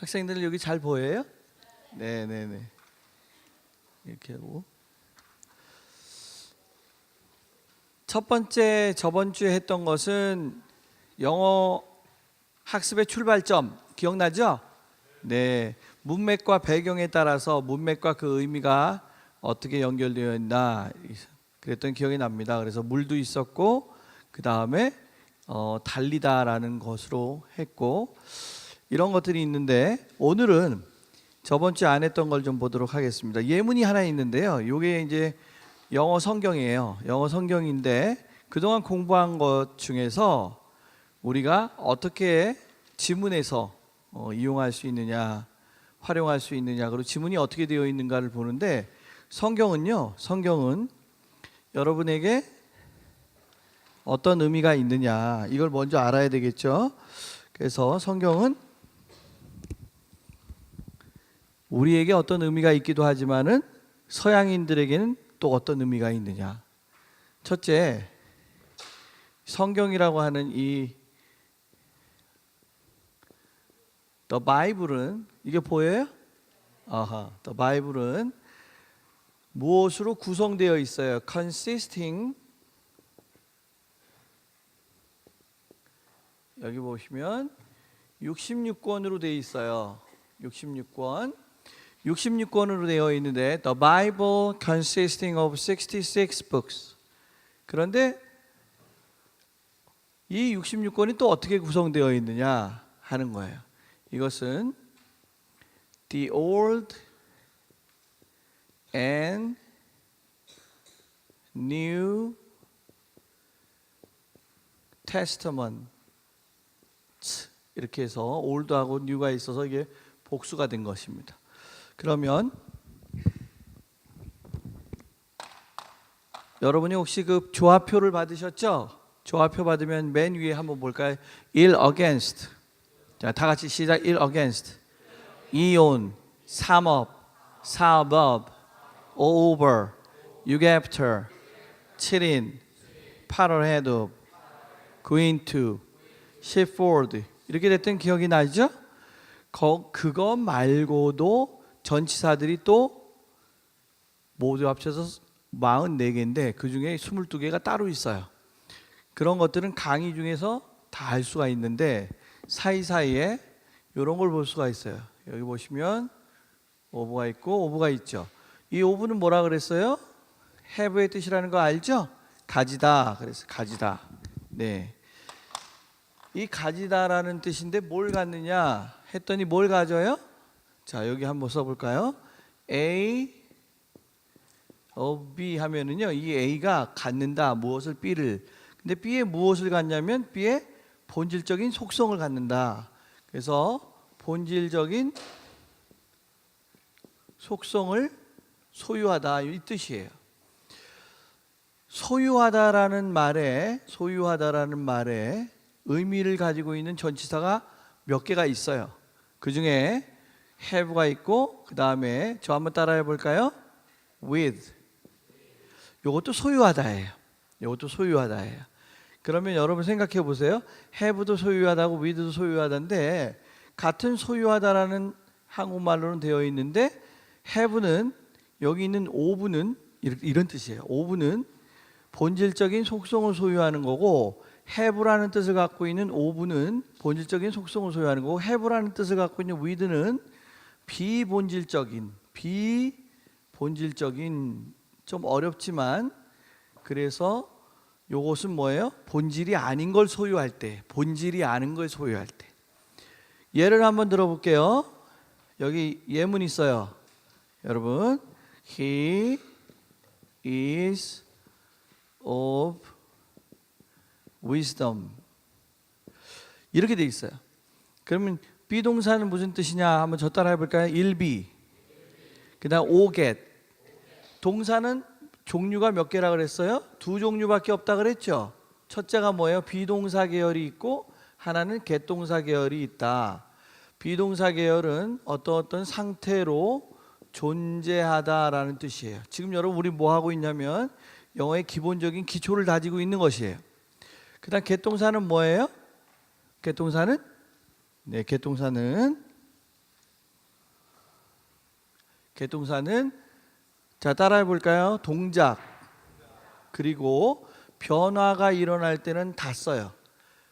학생들 여기 잘 보여요? 네네네. 이렇게 하고 첫 번째 저번 주에 했던 것은 영어 학습의 출발점 기억나죠? 네, 문맥과 배경에 따라서 문맥과 그 의미가 어떻게 연결되어 있나 그랬던 기억이 납니다. 그래서 물도 있었고 그 다음에 달리다라는 것으로 했고 이런 것들이 있는데 오늘은 저번 주에 안 했던 걸 좀 보도록 하겠습니다. 예문이 하나 있는데요. 이게 이제 영어 성경이에요. 영어 성경인데 그동안 공부한 것 중에서 우리가 어떻게 지문에서 이용할 수 있느냐, 활용할 수 있느냐, 그리고 지문이 어떻게 되어 있는가를 보는데 성경은 여러분에게 어떤 의미가 있느냐 이걸 먼저 알아야 되겠죠. 그래서 성경은 우리에게 어떤 의미가 있기도 하지만은 서양인들에게는 또 어떤 의미가 있느냐. 첫째, 성경이라고 하는 이 The Bible은 이게 보여요? The Bible은 무엇으로 구성되어 있어요? Consisting 여기 보시면 66권으로 되어 있어요. 66권으로 되어 있는데 The Bible consisting of 66 books. 그런데 이 66권이 또 어떻게 구성되어 있느냐 하는 거예요. 이것은 The Old and New Testament 이렇게 해서 올드하고 뉴가 있어서 이게 복수가 된 것입니다. 그러면 여러분이 혹시 그 조합표를 받으셨죠? 조합표 받으면 맨 위에 한번 볼까요? 1 against. 자, 다 같이 시작. 1 against. 이온, 3up, 4above, 5 over, 6 after, 7in, 8 ahead of, 9 into, 10 forward. 이렇게 됐던 기억이 나죠? 그거 말고도 전치사들이 또 모두 합쳐서 44개인데 그 중에 22개가 따로 있어요. 그런 것들은 강의 중에서 다 알 수가 있는데 사이사이에 이런 걸 볼 수가 있어요. 여기 보시면 오브가 있고 오브가 있죠. 이 오브는 뭐라 그랬어요? have의 뜻이라는 거 알죠? 가지다. 그래서 가지다. 네. 이 가지다라는 뜻인데 뭘 갖느냐 했더니 뭘 가져요? 자, 여기 한번 써볼까요? A of B 하면은요, 이 A가 갖는다 무엇을 B를. 근데 B에 무엇을 갖냐면 B의 본질적인 속성을 갖는다. 그래서 본질적인 속성을 소유하다 이 뜻이에요. 소유하다라는 말에 의미를 가지고 있는 전치사가 몇 개가 있어요. 그 중에 have가 있고 그 다음에 저 한번 따라해 볼까요? with. 이것도 소유하다예요. 그러면 여러분 생각해 보세요. have도 소유하다고 with도 소유하다인데 같은 소유하다라는 한국말로는 되어 있는데 have는 여기 있는 of는 이런 뜻이에요. of는 본질적인 속성을 소유하는 거고 have라는 뜻을 갖고 있는 of는 본질적인 속성을 소유하는 거고 have라는 뜻을 갖고 있는 with는 비본질적인 좀 어렵지만 그래서 요것은 뭐예요? 본질이 아닌 걸 소유할 때 예를 한번 들어볼게요. 여기 예문 있어요. 여러분 He is of wisdom 이렇게 돼 있어요. 그러면 비동사는 무슨 뜻이냐 한번 저 따라 해볼까요? 1be 그 다음 오get. 동사는 종류가 몇 개라 그랬어요? 2종류밖에 없다 그랬죠. 첫째가 뭐예요? 비동사 계열이 있고 하나는 겟동사 계열이 있다. 비동사 계열은 어떤 상태로 존재하다라는 뜻이에요. 지금 여러분 우리 뭐 하고 있냐면 영어의 기본적인 기초를 다지고 있는 것이에요. 그 다음 겟동사는 뭐예요? 겟동사는 개통사는 자 따라해 볼까요? 동작 그리고 변화가 일어날 때는 다 써요.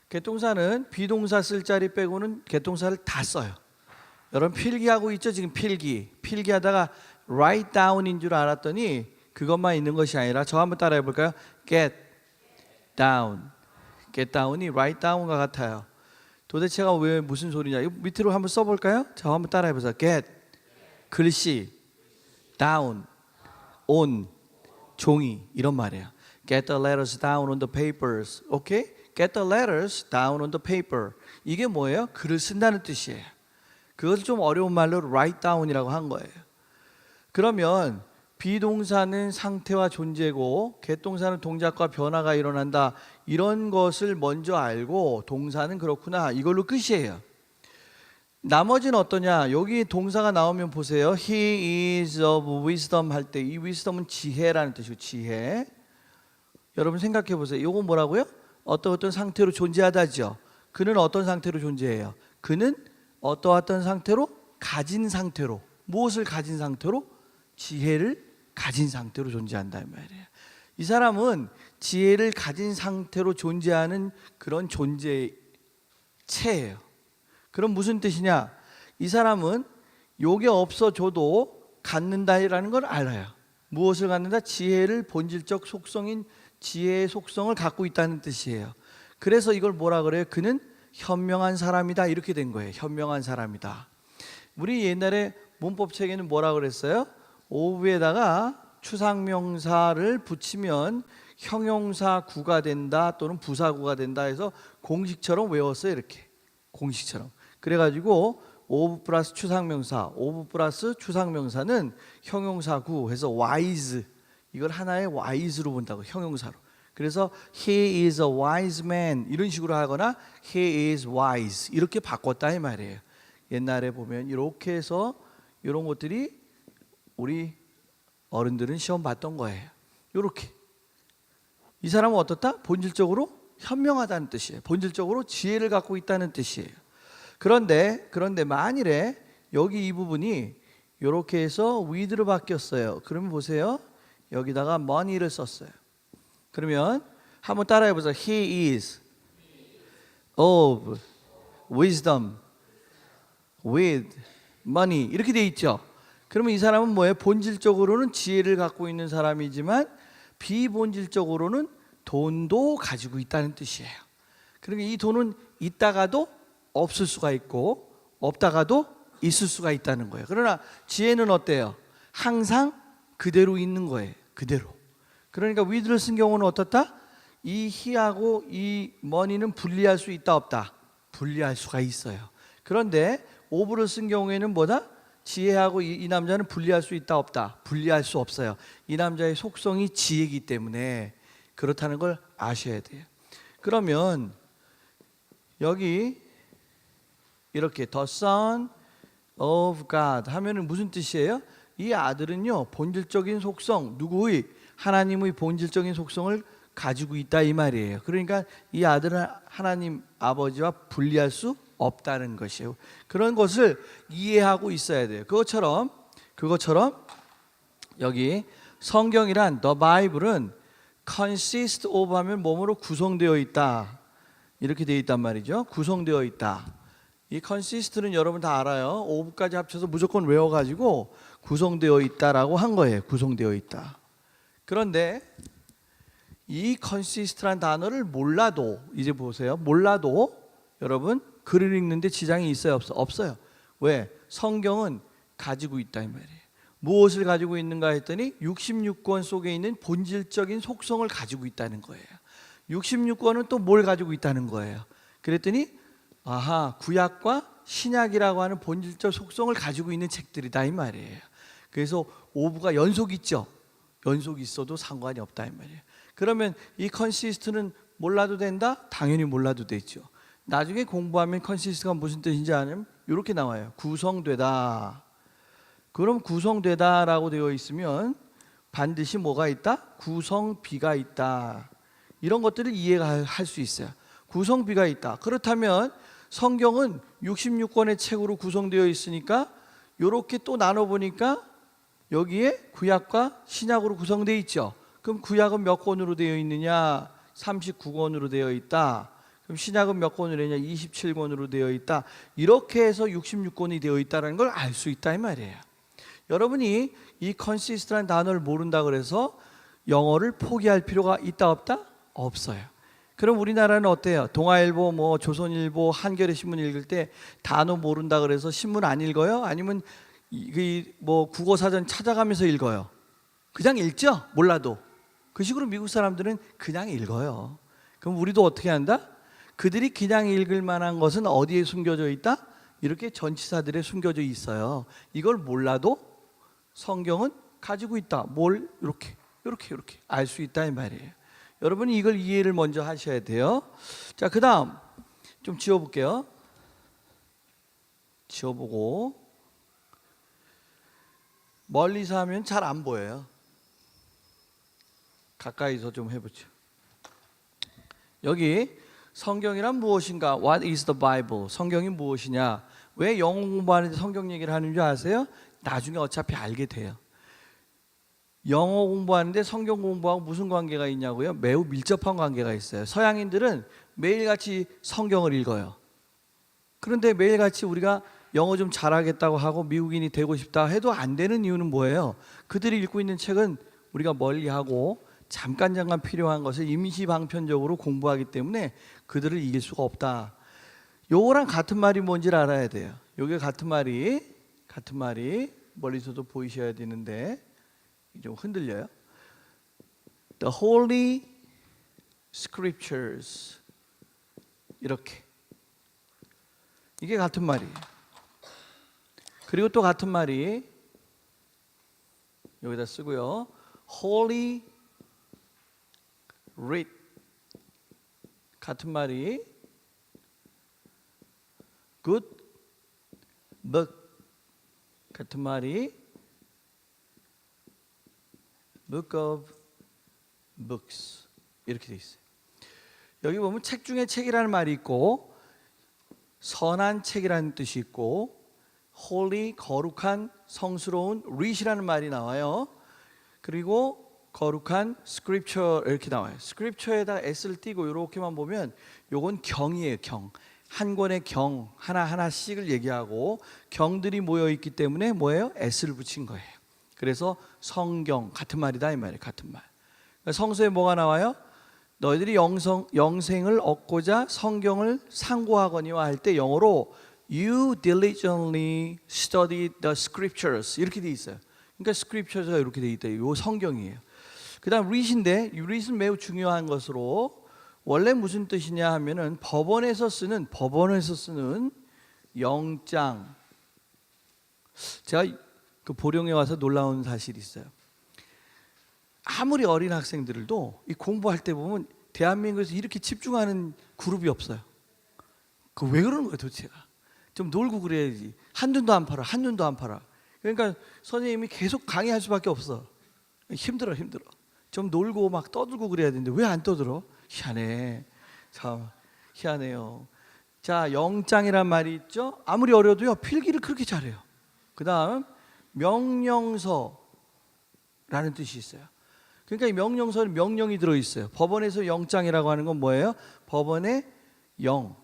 개통사는 비동사 쓸 자리 빼고는 개통사를 다 써요. 여러분 필기하고 있죠? 지금 필기하다가 write down인 줄 알았더니 그것만 있는 것이 아니라 저 한번 따라해 볼까요? get down이 write down과 같아요. 도대체가 왜 무슨 소리냐? 이거 밑으로 한번 써볼까요? 자 한번 따라해 보세요. get 글씨 down on 종이 이런 말이에요. Get the letters down on the papers. 오케이? Get the letters down on the paper. 이게 뭐예요? 글을 쓴다는 뜻이에요. 그것을 좀 어려운 말로 write down이라고 한 거예요. 그러면 비동사는 상태와 존재고 개동사는 동작과 변화가 일어난다. 이런 것을 먼저 알고 동사는 그렇구나. 이걸로 끝이에요. 나머지는 어떠냐? 여기 동사가 나오면 보세요. He is of wisdom 할 때 이 wisdom은 지혜라는 뜻이고 지혜. 여러분 생각해 보세요. 이거 뭐라고요? 어떤 상태로 존재하다죠. 그는 어떤 상태로 존재해요? 그는 어떠한 상태로? 가진 상태로. 무엇을 가진 상태로? 지혜를 가진 상태로 존재한다 이 말이에요. 이 사람은 지혜를 가진 상태로 존재하는 그런 존재체예요. 그럼 무슨 뜻이냐? 이 사람은 요게 없어져도 갖는다라는 걸 알아요. 무엇을 갖는다? 지혜를 본질적 속성인 지혜의 속성을 갖고 있다는 뜻이에요. 그래서 이걸 뭐라 그래요? 그는 현명한 사람이다 이렇게 된 거예요. 현명한 사람이다. 우리 옛날에 문법책에는 뭐라 그랬어요? of에다가 추상명사를 붙이면 형용사구가 된다 또는 부사구가 된다 해서 공식처럼 외웠어요. 이렇게 공식처럼. 그래가지고 of 플러스 추상명사, of 플러스 추상명사는 형용사구 해서 wise, 이걸 하나의 wise로 본다고, 형용사로. 그래서 he is a wise man 이런 식으로 하거나 he is wise 이렇게 바꿨다 이 말이에요. 옛날에 보면 이렇게 해서 이런 것들이 우리 어른들은 시험 봤던 거예요. 이렇게. 이 사람은 어떻다? 본질적으로 현명하다는 뜻이에요. 본질적으로 지혜를 갖고 있다는 뜻이에요. 그런데 만일에 여기 이 부분이 이렇게 해서 with로 바뀌었어요. 그러면 보세요. 여기다가 money를 썼어요. 그러면 한번 따라해 보세요. He is of wisdom with money 이렇게 돼 있죠. 그러면 이 사람은 뭐예요? 본질적으로는 지혜를 갖고 있는 사람이지만 비본질적으로는 돈도 가지고 있다는 뜻이에요. 그러니까 이 돈은 있다가도 없을 수가 있고 없다가도 있을 수가 있다는 거예요. 그러나 지혜는 어때요? 항상 그대로 있는 거예요. 그대로. 그러니까 with를 쓴 경우는 어떻다? 이 he하고 이 money는 분리할 수 있다 없다? 분리할 수가 있어요. 그런데 of를 쓴 경우에는 뭐다? 지혜하고 이 남자는 분리할 수 있다 없다? 분리할 수 없어요. 이 남자의 속성이 지혜이기 때문에 그렇다는 걸 아셔야 돼요. 그러면 여기 이렇게 the son of God 하면은 무슨 뜻이에요? 이 아들은요 본질적인 속성, 누구의? 하나님의 본질적인 속성을 가지고 있다 이 말이에요. 그러니까 이 아들은 하나님 아버지와 분리할 수 없다는 것이에요. 그런 것을 이해하고 있어야 돼요. 그것처럼 여기 성경이란 the Bible은 consist of 하면 몸으로 구성되어 있다 이렇게 되어 있단 말이죠. 구성되어 있다. 이 consist는 여러분 다 알아요. of까지 합쳐서 무조건 외워가지고 구성되어 있다라고 한 거예요. 구성되어 있다. 그런데 이 consist란 단어를 몰라도 이제 보세요. 몰라도 여러분 글을 읽는데 지장이 있어요? 없어요. 왜? 성경은 가지고 있다 이 말이에요. 무엇을 가지고 있는가 했더니 66권 속에 있는 본질적인 속성을 가지고 있다는 거예요. 66권은 또 뭘 가지고 있다는 거예요. 그랬더니 아하, 구약과 신약이라고 하는 본질적 속성을 가지고 있는 책들이다 이 말이에요. 그래서 오브가 연속 있죠. 연속 있어도 상관이 없다 이 말이에요. 그러면 이 컨시스트는 몰라도 된다? 당연히 몰라도 되죠. 나중에 공부하면 컨시스트가 무슨 뜻인지 아냐면 이렇게 나와요. 구성되다. 그럼 구성되다라고 되어 있으면 반드시 뭐가 있다? 구성비가 있다. 이런 것들을 이해할 수 있어요. 구성비가 있다. 그렇다면 성경은 66권의 책으로 구성되어 있으니까 이렇게 또 나눠보니까 여기에 구약과 신약으로 구성되어 있죠. 그럼 구약은 몇 권으로 되어 있느냐? 39권으로 되어 있다. 그럼 신약은 몇 권으로 되냐? 27권으로 되어 있다. 이렇게 해서 66권이 되어 있다는 걸 알 수 있다 이 말이에요. 여러분이 이 consist라는 단어를 모른다 그래서 영어를 포기할 필요가 있다 없다? 없어요. 그럼 우리나라는 어때요? 동아일보, 뭐 조선일보, 한겨레 신문 읽을 때 단어 모른다 그래서 신문 안 읽어요? 아니면 뭐 국어사전 찾아가면서 읽어요? 그냥 읽죠? 몰라도. 그 식으로 미국 사람들은 그냥 읽어요. 그럼 우리도 어떻게 한다? 그들이 그냥 읽을 만한 것은 어디에 숨겨져 있다? 이렇게 전치사들에 숨겨져 있어요. 이걸 몰라도 성경은 가지고 있다. 뭘 이렇게 알 수 있다 이 말이에요. 여러분이 이걸 이해를 먼저 하셔야 돼요. 자, 그 다음 좀 지워볼게요. 지워보고 멀리서 하면 잘 안 보여요. 가까이서 좀 해보죠. 여기 성경이란 무엇인가? What is the Bible? 성경이 무엇이냐? 왜 영어 공부하는데 성경 얘기를 하는 줄 아세요? 나중에 어차피 알게 돼요. 영어 공부하는데 성경 공부하고 무슨 관계가 있냐고요? 매우 밀접한 관계가 있어요. 서양인들은 매일같이 성경을 읽어요. 그런데 매일같이 우리가 영어 좀 잘하겠다고 하고 미국인이 되고 싶다 해도 안 되는 이유는 뭐예요? 그들이 읽고 있는 책은 우리가 멀리하고 잠깐 필요한 것을 임시방편적으로 공부하기 때문에 그들을 이길 수가 없다. 요거랑 같은 말이 뭔지를 알아야 돼요. 요게 같은 말이 멀리서도 보이셔야 되는데 좀 흔들려요. The Holy Scriptures, 이렇게 이게 같은 말이에요. 그리고 또 같은 말이 여기다 쓰고요. Holy Writ, 같은 말이 Good Book, 같은 말이 Book of Books, 이렇게 돼 있어요. 여기 보면 책 중에 책이라는 말이 있고 선한 책이라는 뜻이 있고 holy, 거룩한, 성스러운, writ이라는 말이 나와요. 그리고 거룩한 scripture 이렇게 나와요. scripture에다 s를 띄고 이렇게만 보면 요건 경이에요. 경. 한 권의 경 하나하나씩을 얘기하고 경들이 모여 있기 때문에 뭐예요? s를 붙인 거예요. 그래서 성경 같은 말이다 이 말이에요. 같은 말. 성서에 뭐가 나와요? 너희들이 영생을 얻고자 성경을 상고하거니와 할 때 영어로 You diligently study the scriptures 이렇게 돼 있어요. 그러니까 scriptures가 이렇게 돼 있다. 요 성경이에요. 그 다음 read인데 이 read은 매우 중요한 것으로 원래 무슨 뜻이냐 하면은 법원에서 쓰는 영장. 제가 그 보령에 와서 놀라운 사실이 있어요. 아무리 어린 학생들도 이 공부할 때 보면 대한민국에서 이렇게 집중하는 그룹이 없어요. 그 왜 그러는 거예요 도대체가? 좀 놀고 그래야지. 한눈도 안 팔아. 그러니까 선생님이 계속 강의할 수밖에 없어. 힘들어. 좀 놀고 막 떠들고 그래야 되는데 왜 안 떠들어? 희한해. 참 희한해요. 자, 영장이란 말이 있죠. 아무리 어려도요 필기를 그렇게 잘해요. 그 다음 명령서라는 뜻이 있어요. 그러니까 이 명령서는 명령이 들어있어요. 법원에서 영장이라고 하는 건 뭐예요? 법원의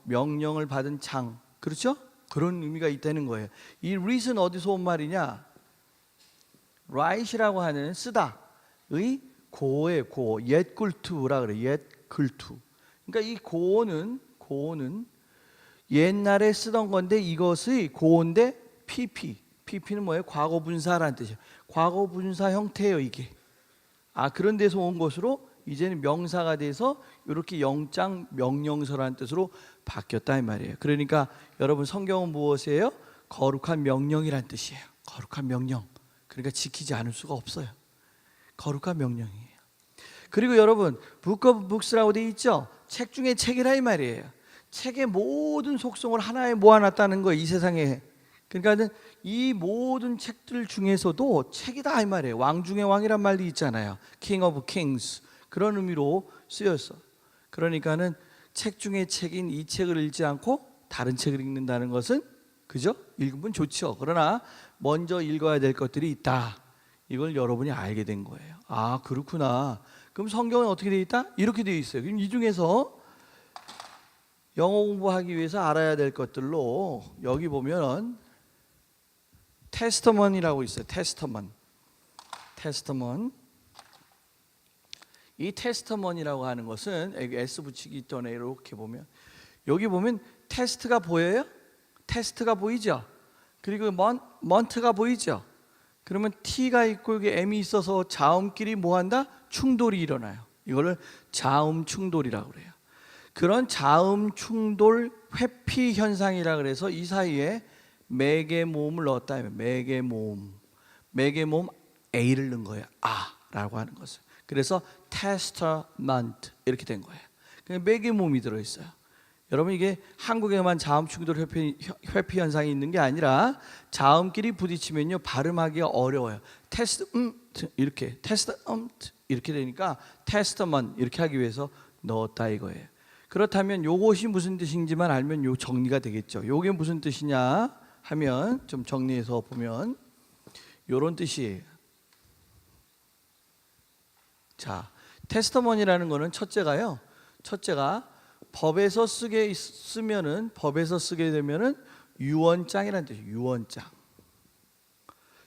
명령을 받은 장, 그렇죠? 그런 의미가 있다는 거예요. 이 writ은 어디서 온 말이냐? write이라고 하는 쓰다의 고어예요. 고어. 옛 글투라 그래요. 옛 글투. 그러니까 이 고어는 옛날에 쓰던 건데 이것의 고어인데 PP는 뭐예요? 과거분사라는 뜻이에요. 과거분사 형태예요 이게. 그런 데서 온 것으로 이제는 명사가 돼서 이렇게 영장 명령서라는 뜻으로 바뀌었다 이 말이에요. 그러니까 여러분 성경은 무엇이에요? 거룩한 명령이란 뜻이에요. 거룩한 명령. 그러니까 지키지 않을 수가 없어요. 거룩한 명령이에요. 그리고 여러분 Book of Books라고 돼 있죠? 책 중에 책이라 이 말이에요. 책의 모든 속성을 하나에 모아놨다는 거예요. 이 세상에. 그러니까 이 모든 책들 중에서도 책이다 이 말이에요. 왕 중의 왕이란 말이 있잖아요. King of Kings. 그런 의미로 쓰였어. 그러니까는 책 중에 책인 이 책을 읽지 않고 다른 책을 읽는다는 것은 그죠? 읽으면 좋죠. 그러나 먼저 읽어야 될 것들이 있다. 이걸 여러분이 알게 된 거예요. 아, 그렇구나. 그럼 성경은 어떻게 되어 있다? 이렇게 되어 있어요. 그럼 이 중에서 영어 공부하기 위해서 알아야 될 것들로 여기 보면 테스터먼이라고 있어요. 테스터먼. 이 테스터먼이라고 하는 것은 여기 S 붙이기 전에 이렇게 보면 여기 보면 테스트가 보여요? 테스트가 보이죠? 그리고 먼트가 보이죠? 그러면 T가 있고 여기 M이 있어서 자음끼리 뭐한다? 충돌이 일어나요. 이거를 자음 충돌이라고 그래요. 그런 자음 충돌 회피 현상이라 그래서 이 사이에 매개 모음을 넣었다. 매개 모음 A를 넣은 거예요. 라고 하는 것을. 그래서 testament 이렇게 된 거예요. 매개 모음이 들어있어요. 여러분 이게 한국에만 자음 충돌 회피 현상이 있는 게 아니라 자음끼리 부딪히면요 발음하기가 어려워요. 이렇게 이렇게 되니까 testament 이렇게 하기 위해서 넣었다 이거예요. 그렇다면 요것이 무슨 뜻인지만 알면 요 정리가 되겠죠. 요게 무슨 뜻이냐 하면 좀 정리해서 보면 요런 뜻이에요. 자, 테스터먼이라는 거는 첫째가 법에서 법에서 쓰게 되면은 유언장이라는 뜻이에요.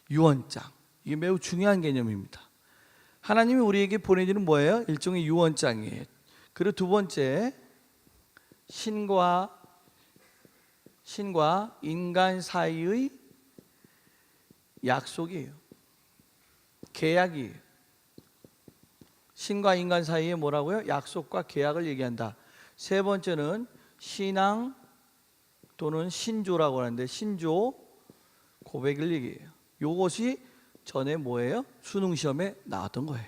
유언장. 이게 매우 중요한 개념입니다. 하나님이 우리에게 보내주는 뭐예요? 일종의 유언장이에요. 그리고 두 번째, 신과 인간 사이의 약속이에요. 계약이에요. 신과 인간 사이에 뭐라고요? 약속과 계약을 얘기한다. 세 번째는 신앙 또는 신조라고 하는데 신조 고백을 얘기해요. 이것이 전에 뭐예요? 수능 시험에 나왔던 거예요.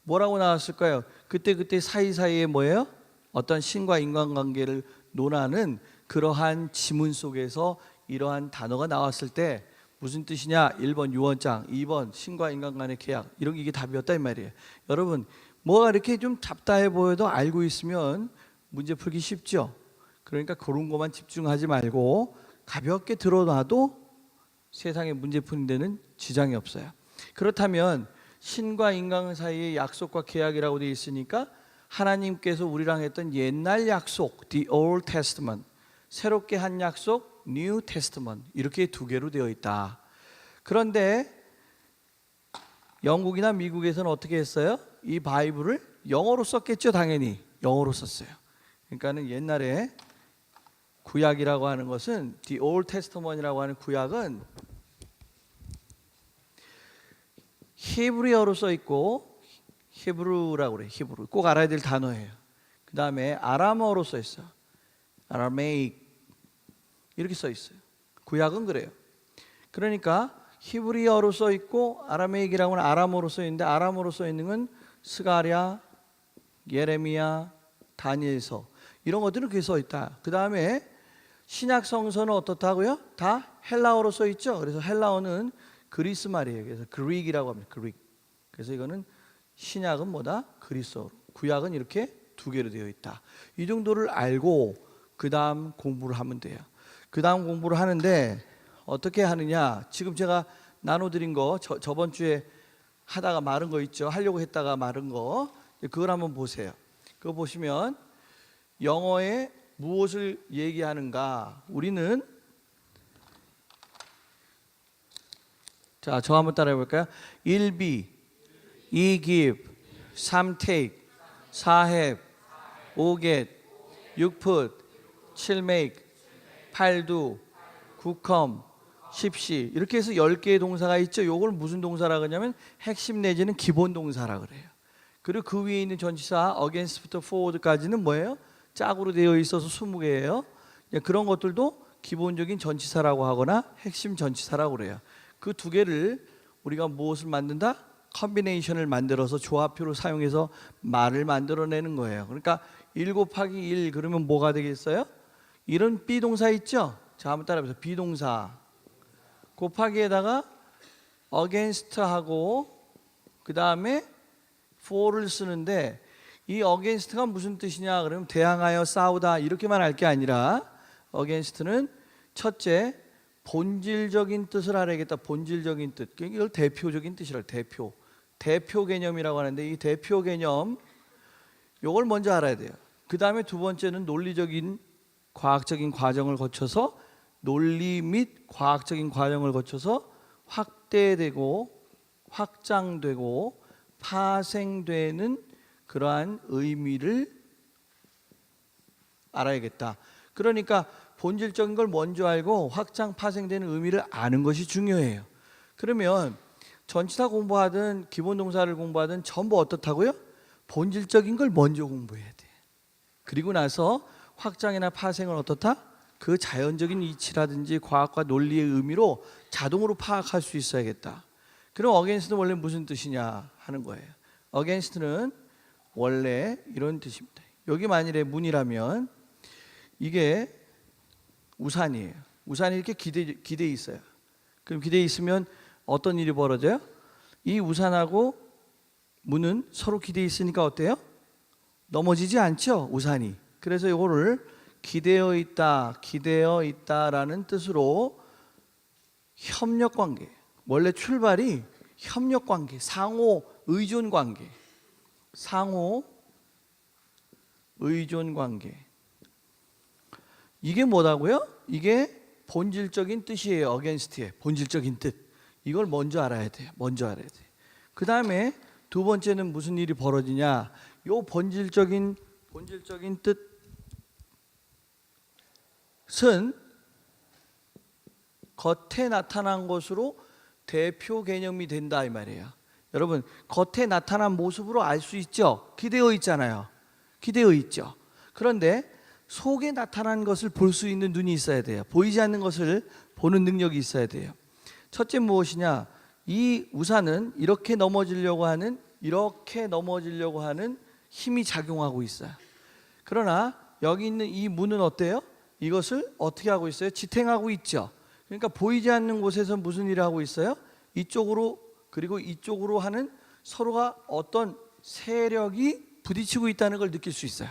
뭐라고 나왔을까요? 그때 사이사이에 뭐예요? 어떤 신과 인간관계를 논하는 그러한 지문 속에서 이러한 단어가 나왔을 때 무슨 뜻이냐? 1번 유언장, 2번 신과 인간 간의 계약. 이런 게 이게 답이었다 이 말이에요. 여러분 뭐가 이렇게 좀 잡다해 보여도 알고 있으면 문제 풀기 쉽죠. 그러니까 그런 것만 집중하지 말고 가볍게 들어놔도 세상에 문제 푸는 데는 지장이 없어요. 그렇다면 신과 인간 사이의 약속과 계약이라고 되어 있으니까 하나님께서 우리랑 했던 옛날 약속, the Old Testament, 새롭게 한 약속, New Testament 이렇게 두 개로 되어 있다. 그런데 영국이나 미국에서는 어떻게 했어요? 이 바이블을 영어로 썼겠죠. 당연히 영어로 썼어요. 그러니까는 옛날에 구약이라고 하는 것은 the Old Testament이라고 하는 구약은 히브리어로 써 있고 히브루라고 그래. 히브루 꼭 알아야 될 단어예요. 그 다음에 아람어로 써 있어. 아라메익 이렇게 써 있어요. 구약은 그래요. 그러니까 히브리어로 써 있고 아라메익이라고 하는 아람어로 써 있는데 아람어로 써 있는 건 스가랴, 예레미야, 다니엘서 이런 것들은 그게 써 있다. 그 다음에 신약 성서는 어떻다고요? 다 헬라어로 써 있죠. 그래서 헬라어는 그리스 말이에요. 그래서 그릭이라고 합니다. 그릭. 그래서 이거는 신약은 뭐다? 그리스어로. 구약은 이렇게 두 개로 되어 있다. 이 정도를 알고 그 다음 공부를 하면 돼요. 그 다음 공부를 하는데 어떻게 하느냐? 지금 제가 나눠드린 거 저번 주에 하다가 마른 거 있죠. 하려고 했다가 마른 거 그걸 한번 보세요. 그거 보시면 영어에 무엇을 얘기하는가? 우리는 자, 저 한번 따라해 볼까요? 1be, 2 give, 3 take, 4 have, 5 get, 6 put, 7 make, 8 do, 9 come, 10 see 이렇게 해서 10개의 동사가 있죠. 요걸 무슨 동사라고 하냐면 핵심 내지는 기본 동사라 그래요. 그리고 그 위에 있는 전치사 against부터 forward까지는 뭐예요? 짝으로 되어 있어서 20개예요. 그런 것들도 기본적인 전치사라고 하거나 핵심 전치사라고 그래요. 그 두 개를 우리가 무엇을 만든다? 컨비네이션을 만들어서 조합표를 사용해서 말을 만들어내는 거예요. 그러니까 1 곱하기 1 그러면 뭐가 되겠어요? 1은 비동사 있죠? 자, 한번 따라해보세요. 비동사 곱하기에다가 against하고 그 다음에 for를 쓰는데 이 against가 무슨 뜻이냐 그러면 대항하여 싸우다 이렇게만 할 게 아니라 against는 첫째 본질적인 뜻을 알아야겠다. 본질적인 뜻. 이걸 대표적인 뜻이라고. 대표 개념이라고 하는데 이 대표 개념 요걸 먼저 알아야 돼요. 그 다음에 두 번째는 논리적인 과학적인 과정을 거쳐서 논리 및 과학적인 과정을 거쳐서 확대되고 확장되고 파생되는 그러한 의미를 알아야겠다. 그러니까 본질적인 걸 먼저 알고 확장 파생되는 의미를 아는 것이 중요해요. 그러면 전치사 공부하든 기본 동사를 공부하든 전부 어떻다고요? 본질적인 걸 먼저 공부해야 돼. 그리고 나서 확장이나 파생은 어떻다? 그 자연적인 이치라든지 과학과 논리의 의미로 자동으로 파악할 수 있어야겠다. 그럼 against는 원래 무슨 뜻이냐 하는 거예요. against는 원래 이런 뜻입니다. 여기 만일에 문이라면 이게 우산이에요. 우산이 이렇게 기대 있어요. 그럼 기대 있으면 어떤 일이 벌어져요? 이 우산하고 문은 서로 기대 있으니까 어때요? 넘어지지 않죠, 우산이. 그래서 이거를 기대어 있다라는 뜻으로 협력 관계. 원래 출발이 협력 관계, 상호 의존 관계. 상호 의존 관계. 이게 뭐라고요? 이게 본질적인 뜻이에요. against의 본질적인 뜻. 이걸 먼저 알아야 돼요. 그 다음에 두 번째는 무슨 일이 벌어지냐? 요 본질적인 뜻은 겉에 나타난 것으로 대표 개념이 된다 이 말이에요. 여러분, 겉에 나타난 모습으로 알 수 있죠? 기대어 있잖아요. 기대어 있죠. 그런데 속에 나타난 것을 볼 수 있는 눈이 있어야 돼요. 보이지 않는 것을 보는 능력이 있어야 돼요. 첫째 무엇이냐? 이 우산은 이렇게 넘어지려고 하는 힘이 작용하고 있어요. 그러나 여기 있는 이 문은 어때요? 이것을 어떻게 하고 있어요? 지탱하고 있죠. 그러니까 보이지 않는 곳에서 무슨 일을 하고 있어요? 이쪽으로 그리고 이쪽으로 하는 서로가 어떤 세력이 부딪히고 있다는 걸 느낄 수 있어요.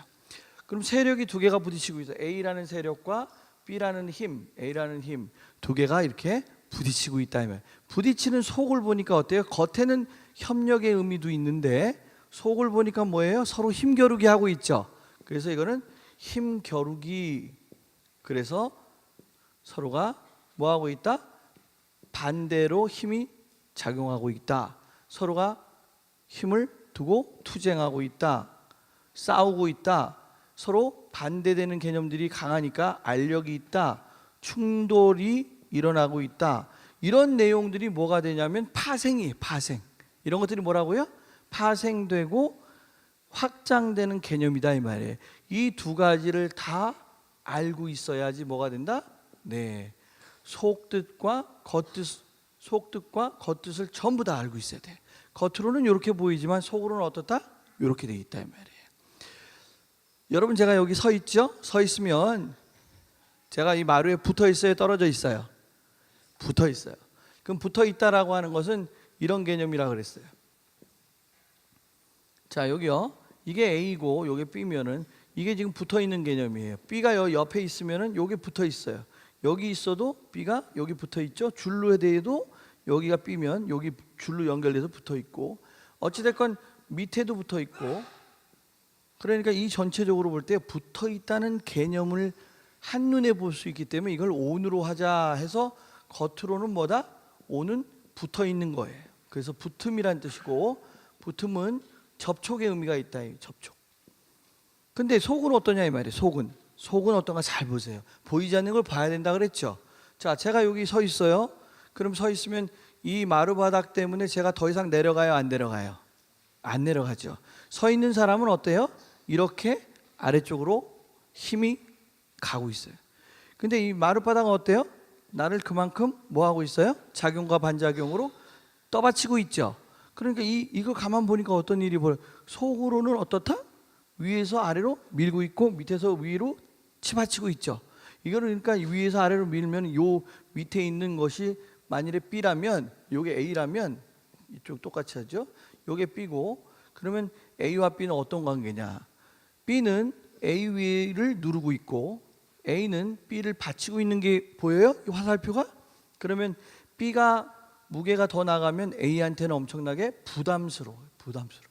그럼 세력이 두 개가 부딪히고 있어요. A라는 세력과 B라는 힘, A라는 힘 두 개가 이렇게 부딪히고 있다. 부딪히는 속을 보니까 어때요? 겉에는 협력의 의미도 있는데 속을 보니까 뭐예요? 서로 힘겨루기 하고 있죠. 그래서 이거는 힘겨루기. 그래서 서로가 뭐 하고 있다? 반대로 힘이 작용하고 있다. 서로가 힘을 두고 투쟁하고 있다. 싸우고 있다. 서로 반대되는 개념들이 강하니까 알력이 있다. 충돌이 일어나고 있다. 이런 내용들이 뭐가 되냐면 파생. 이런 것들이 뭐라고요? 파생되고 확장되는 개념이다 이 말이에요. 이 두 가지를 다 알고 있어야지 뭐가 된다? 네. 속뜻과 겉뜻을 전부 다 알고 있어야 돼. 겉으로는 이렇게 보이지만 속으로는 어떻다? 이렇게 돼 있다 이 말이에요. 여러분, 제가 여기 서 있죠? 서 있으면 제가 이 마루에 붙어 있어요? 떨어져 있어요? 붙어 있어요. 그럼 붙어 있다라고 하는 것은 이런 개념이라 그랬어요. 자, 여기요. 이게 A고 요게 B면은 이게 지금 붙어 있는 개념이에요. B가 옆에 있으면은 요게 붙어 있어요. 여기 있어도 B가 여기 붙어 있죠. 줄로 대도 여기가 B면 여기 줄로 연결돼서 붙어 있고, 어찌 됐건 밑에도 붙어 있고. 그러니까 이 전체적으로 볼 때 붙어 있다는 개념을 한눈에 볼 수 있기 때문에 이걸 on으로 하자 해서 겉으로는 뭐다? on은 붙어 있는 거예요. 그래서 붙음이란 뜻이고, 붙음은 접촉의 의미가 있다. 접촉. 근데 속은 어떠냐 이 말이에요. 속은 어떤가 잘 보세요. 보이지 않는 걸 봐야 된다 그랬죠. 자, 제가 여기 서 있어요. 그럼 서 있으면 이 마루바닥 때문에 제가 더 이상 내려가요? 안 내려가요? 안 내려가죠. 서 있는 사람은 어때요? 이렇게 아래쪽으로 힘이 가고 있어요. 근데 이 마룻바닥은 어때요? 나를 그만큼 뭐 하고 있어요? 작용과 반작용으로 떠받치고 있죠. 그러니까 이거 가만 보니까 어떤 일이 벌어요? 속으로는 어떻다? 위에서 아래로 밀고 있고 밑에서 위로 치받치고 있죠. 이거를 그러니까 위에서 아래로 밀면 요 밑에 있는 것이 만일에 B라면 요게 A라면 이쪽 똑같이 하죠. 요게 B고, 그러면 A와 B는 어떤 관계냐? B는 A 위를 누르고 있고 A는 B를 받치고 있는 게 보여요? 이 화살표가? 그러면 B가 무게가 더 나가면 A한테는 엄청나게 부담스러워요. 부담스러워.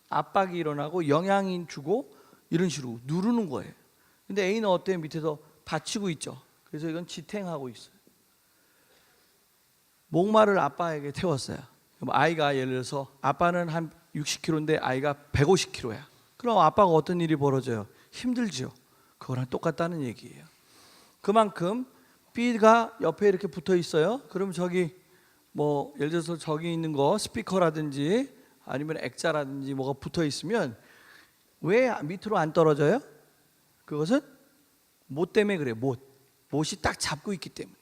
압박이 일어나고 영향이 주고 이런 식으로 누르는 거예요. 근데 A는 어때요? 밑에서 받치고 있죠. 그래서 이건 지탱하고 있어요. 목마를 아빠에게 태웠어요. 그럼 아이가 예를 들어서 아빠는 한 60kg인데 아이가 150kg야. 그럼 아빠가 어떤 일이 벌어져요? 힘들죠. 그거랑 똑같다는 얘기예요. 그만큼 B가 옆에 이렇게 붙어 있어요. 그럼 저기 뭐 예를 들어서 저기 있는 거 스피커라든지 아니면 액자라든지 뭐가 붙어 있으면 왜 밑으로 안 떨어져요? 그것은 못 때문에 그래요. 못이 딱 잡고 있기 때문에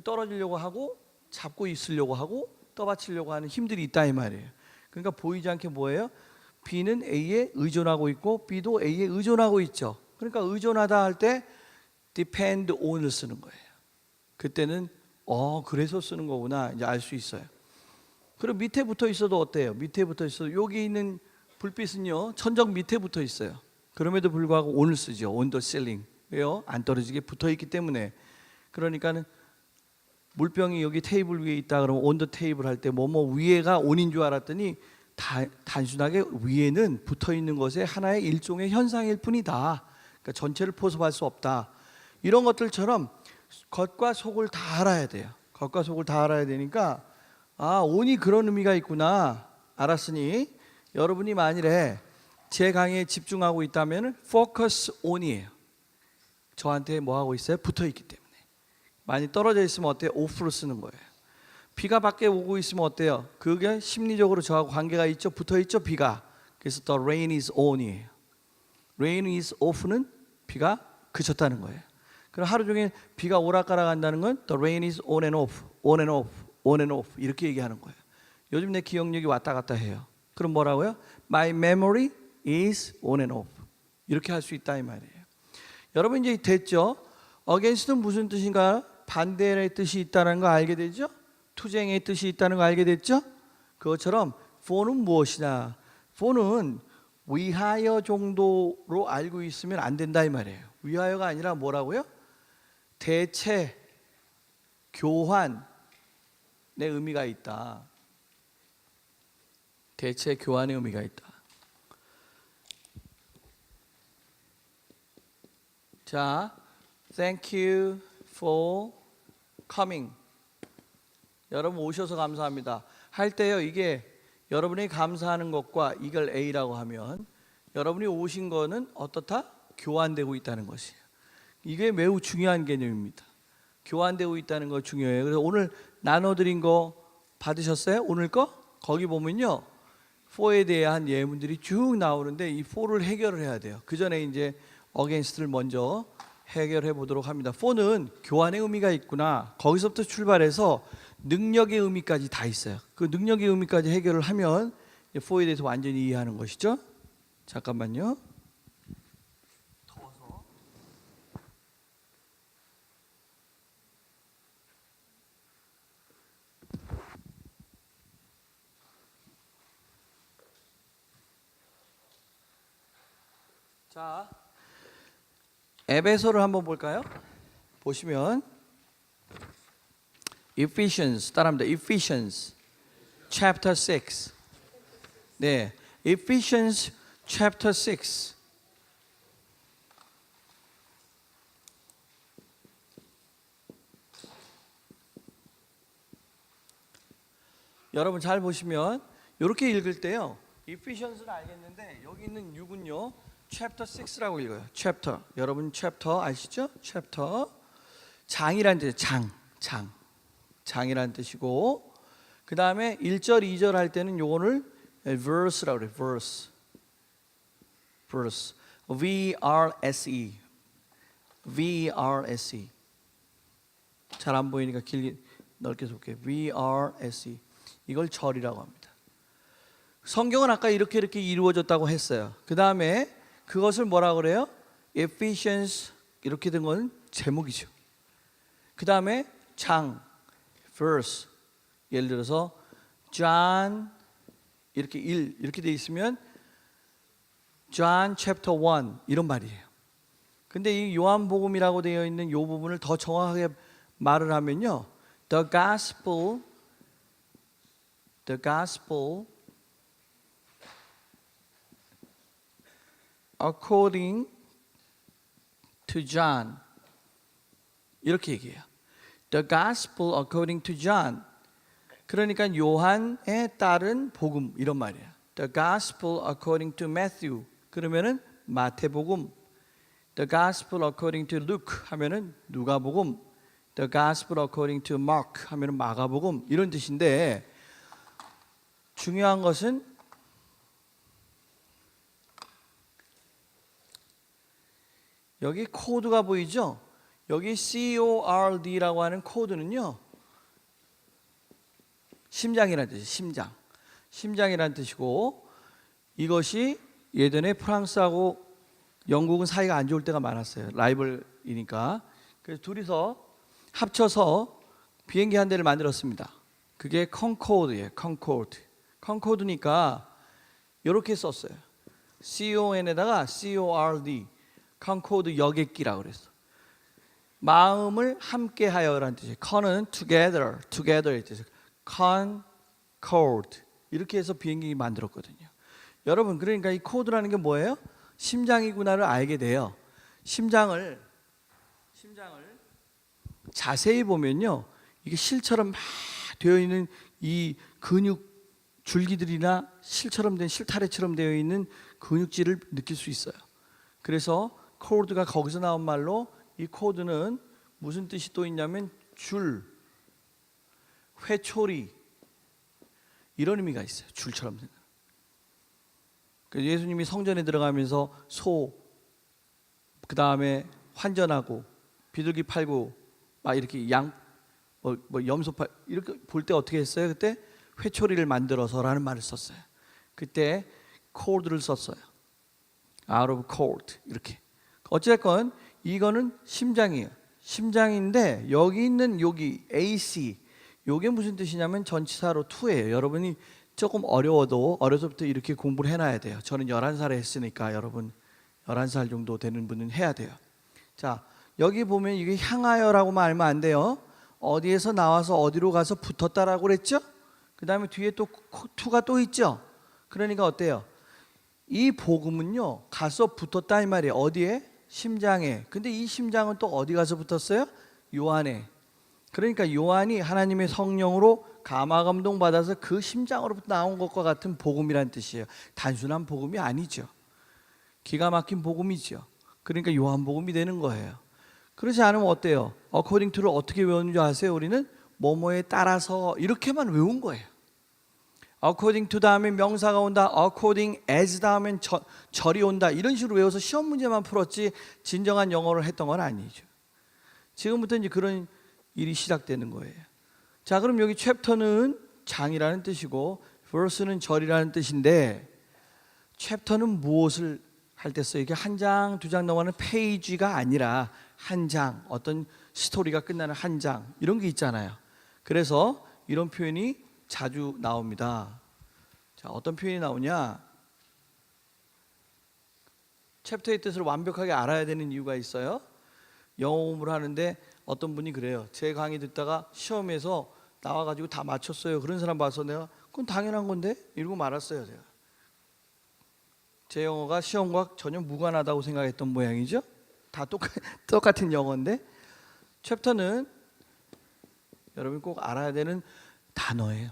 떨어지려고 하고 잡고 있으려고 하고 떠받치려고 하는 힘들이 있다 이 말이에요. 그러니까 보이지 않게 뭐예요? B는 A에 의존하고 있고 B도 A에 의존하고 있죠. 그러니까 의존하다 할 때 depend on을 쓰는 거예요. 그때는 그래서 쓰는 거구나 이제 알 수 있어요. 그리고 밑에 붙어 있어도 어때요? 밑에 붙어 있어도 여기 있는 불빛은요 천정 밑에 붙어 있어요. 그럼에도 불구하고 on을 쓰죠. on the ceiling. 왜요? 안 떨어지게 붙어 있기 때문에. 그러니까는 물병이 여기 테이블 위에 있다 그러면 on the table 할 때 뭐뭐 위에가 on인 줄 알았더니 단순하게 위에는 붙어 있는 것의 하나의 일종의 현상일 뿐이다. 그러니까 전체를 포섭할 수 없다. 이런 것들처럼 겉과 속을 다 알아야 돼요. 겉과 속을 다 알아야 되니까 on이 그런 의미가 있구나 알았으니 여러분이 만일에 제 강의에 집중하고 있다면 focus on이에요. 저한테 뭐 하고 있어요? 붙어 있기 때문에. 많이 떨어져 있으면 어때요? off로 쓰는 거예요. 비가 밖에 오고 있으면 어때요? 그게 심리적으로 저하고 관계가 있죠? 붙어 있죠? 비가. 그래서 the rain is on이에요. rain is off는 비가 그쳤다는 거예요. 그럼 하루 종일 비가 오락가락 한다는 건 the rain is on and off, on and off, on and off 이렇게 얘기하는 거예요. 요즘 내 기억력이 왔다 갔다 해요. 그럼 뭐라고요? My memory is on and off 이렇게 할 수 있다 이 말이에요. 여러분 이제 됐죠? against는 무슨 뜻인가? 반대의 뜻이 있다는 거 알게 되죠? 투쟁의 뜻이 있다는 거 알게 됐죠? 그것처럼 for는 무엇이냐? for는 위하여 정도로 알고 있으면 안 된다 이 말이에요. 위하여가 아니라 뭐라고요? 대체, 교환의 의미가 있다. 대체, 교환의 의미가 있다. 자, thank you for coming. 여러분 오셔서 감사합니다. 할 때요 이게 여러분이 감사하는 것과 이걸 A라고 하면 여러분이 오신 거는 어떻다? 교환되고 있다는 것이에요. 이게 매우 중요한 개념입니다. 교환되고 있다는 거 중요해요. 그래서 오늘 나눠드린 거 받으셨어요? 오늘 거? 거기 보면요. for에 대한 예문들이 쭉 나오는데 이 for를 해결을 해야 돼요. 그 전에 이제 against를 먼저 해결해 보도록 합니다. for는 교환의 의미가 있구나. 거기서부터 출발해서 능력의 의미까지 다 있어요. 그 능력의 의미까지 해결을 하면 for에 대해서 완전히 이해하는 것이죠. 잠깐만요. 더워서. 자, 에베소를 한번 볼까요? 보시면 Ephesians 따라합니다. Ephesians chapter 6. 네, Ephesians chapter 6. 여러분 잘 보시면 이렇게 읽을 때요. Ephesians는 알겠는데 여기 있는 6은요. chapter 6라고 읽어요. chapter. 여러분 chapter 아시죠? chapter. 장이라는 뜻이에요. 장이라는 뜻이고 그 다음에 1절, 2절 할 때는 요거를 verse라고 그래요. verse. V-R-S-E. V-R-S-E. 잘 안 보이니까 길게 넓게 볼게요. V-R-S-E. 이걸 절이라고 합니다. 성경은 아까 이렇게 이루어졌다고 했어요. 그 다음에 그것을 뭐라고 그래요? Ephesians 이렇게 된 건 제목이죠. 그 다음에 장, verse. 예를 들어서 John 이렇게 1 이렇게 돼 있으면 John chapter 1 이런 말이에요. 근데 이 요한복음이라고 되어 있는 이 부분을 더 정확하게 말을 하면요. The gospel according to John. 이렇게 얘기해요. The gospel according to John. 그러니까 요한에 따른 복음 이런 말이에요. The gospel according to Matthew. 그러면은 마태복음. The gospel according to Luke 하면은 누가복음. The gospel according to Mark 하면은 마가복음 이런 뜻인데 중요한 것은 여기 코드가 보이죠? 여기 CORD라고 하는 코드는요. 심장이라는 뜻이에요. 심장. 심장이라는 뜻이고 이것이 예전에 프랑스하고 영국은 사이가 안 좋을 때가 많았어요. 라이벌이니까. 그래서 둘이서 합쳐서 비행기 한 대를 만들었습니다. 그게 콩코드예요. 콩코드. 콩코드니까 이렇게 썼어요. CON에다가 CORD. 콩코드 여객기라고 그랬어. 마음을 함께하여라는 뜻이에요. con은 together, together의 뜻이에요. concord 이렇게 해서 비행기 만들었거든요. 여러분 그러니까 이 코드라는 게 뭐예요? 심장이구나를 알게 돼요. 심장을 자세히 보면요, 이게 실처럼 막 되어 있는 이 근육 줄기들이나 실처럼 된 실타래처럼 되어 있는 근육질을 느낄 수 있어요. 그래서 코드가 거기서 나온 말로 이 코드는 무슨 뜻이 또 있냐면 줄, 회초리 이런 의미가 있어요. 줄처럼 생각. 예수님이 성전에 들어가면서 소, 그 다음에 환전하고 비둘기 팔고 막 이렇게 뭐 염소 팔 이렇게 볼 때 어떻게 했어요? 그때 회초리를 만들어서라는 말을 썼어요. 그때 cord를 썼어요. out of cord 이렇게. 어쨌건 이거는 심장이에요. 심장인데 여기 있는 여기 AC 요게 무슨 뜻이냐면 전치사로 to예요. 여러분이 조금 어려워도 어려서부터 이렇게 공부를 해놔야 돼요. 저는 11살에 했으니까 여러분 11살 정도 되는 분은 해야 돼요. 자, 여기 보면 이게 향하여라고 말하면 안 돼요. 어디에서 나와서 어디로 가서 붙었다라고 그랬죠? 그 다음에 뒤에 또 to가 또 있죠? 그러니까 어때요? 이 복음은요 가서 붙었다 이 말이에요. 어디에? 심장에. 근데 이 심장은 또 어디 가서 붙었어요? 요한에. 그러니까 요한이 하나님의 성령으로 감화감동 받아서 그 심장으로부터 나온 것과 같은 복음이란 뜻이에요. 단순한 복음이 아니죠. 기가 막힌 복음이죠. 그러니까 요한복음이 되는 거예요. 그렇지 않으면 어때요? according to를 어떻게 외우는 줄 아세요? 우리는 뭐뭐에 따라서 이렇게만 외운 거예요. according to 다음에 명사가 온다. according as 다음엔 절이 온다. 이런 식으로 외워서 시험 문제만 풀었지 진정한 영어를 했던 건 아니죠. 지금부터 이제 그런 일이 시작되는 거예요. 자, 그럼 여기 챕터는 장이라는 뜻이고 verse는 절이라는 뜻인데 챕터는 무엇을 할 때 써요? 이게 한 장, 두 장 넘어가는 페이지가 아니라 한 장, 어떤 스토리가 끝나는 한 장 이런 게 있잖아요. 그래서 이런 표현이 자주 나옵니다. 자, 어떤 표현이 나오냐? 챕터의 뜻을 완벽하게 알아야 되는 이유가 있어요. 영어 공부를 하는데 어떤 분이 그래요. 제 강의 듣다가 시험에서 나와가지고 다 맞췄어요. 그런 사람 봐서 내가 그건 당연한 건데 이러고 말았어요. 제가 제 영어가 시험과 전혀 무관하다고 생각했던 모양이죠. 다 똑같은 영어인데 챕터는 여러분 꼭 알아야 되는 단어예요.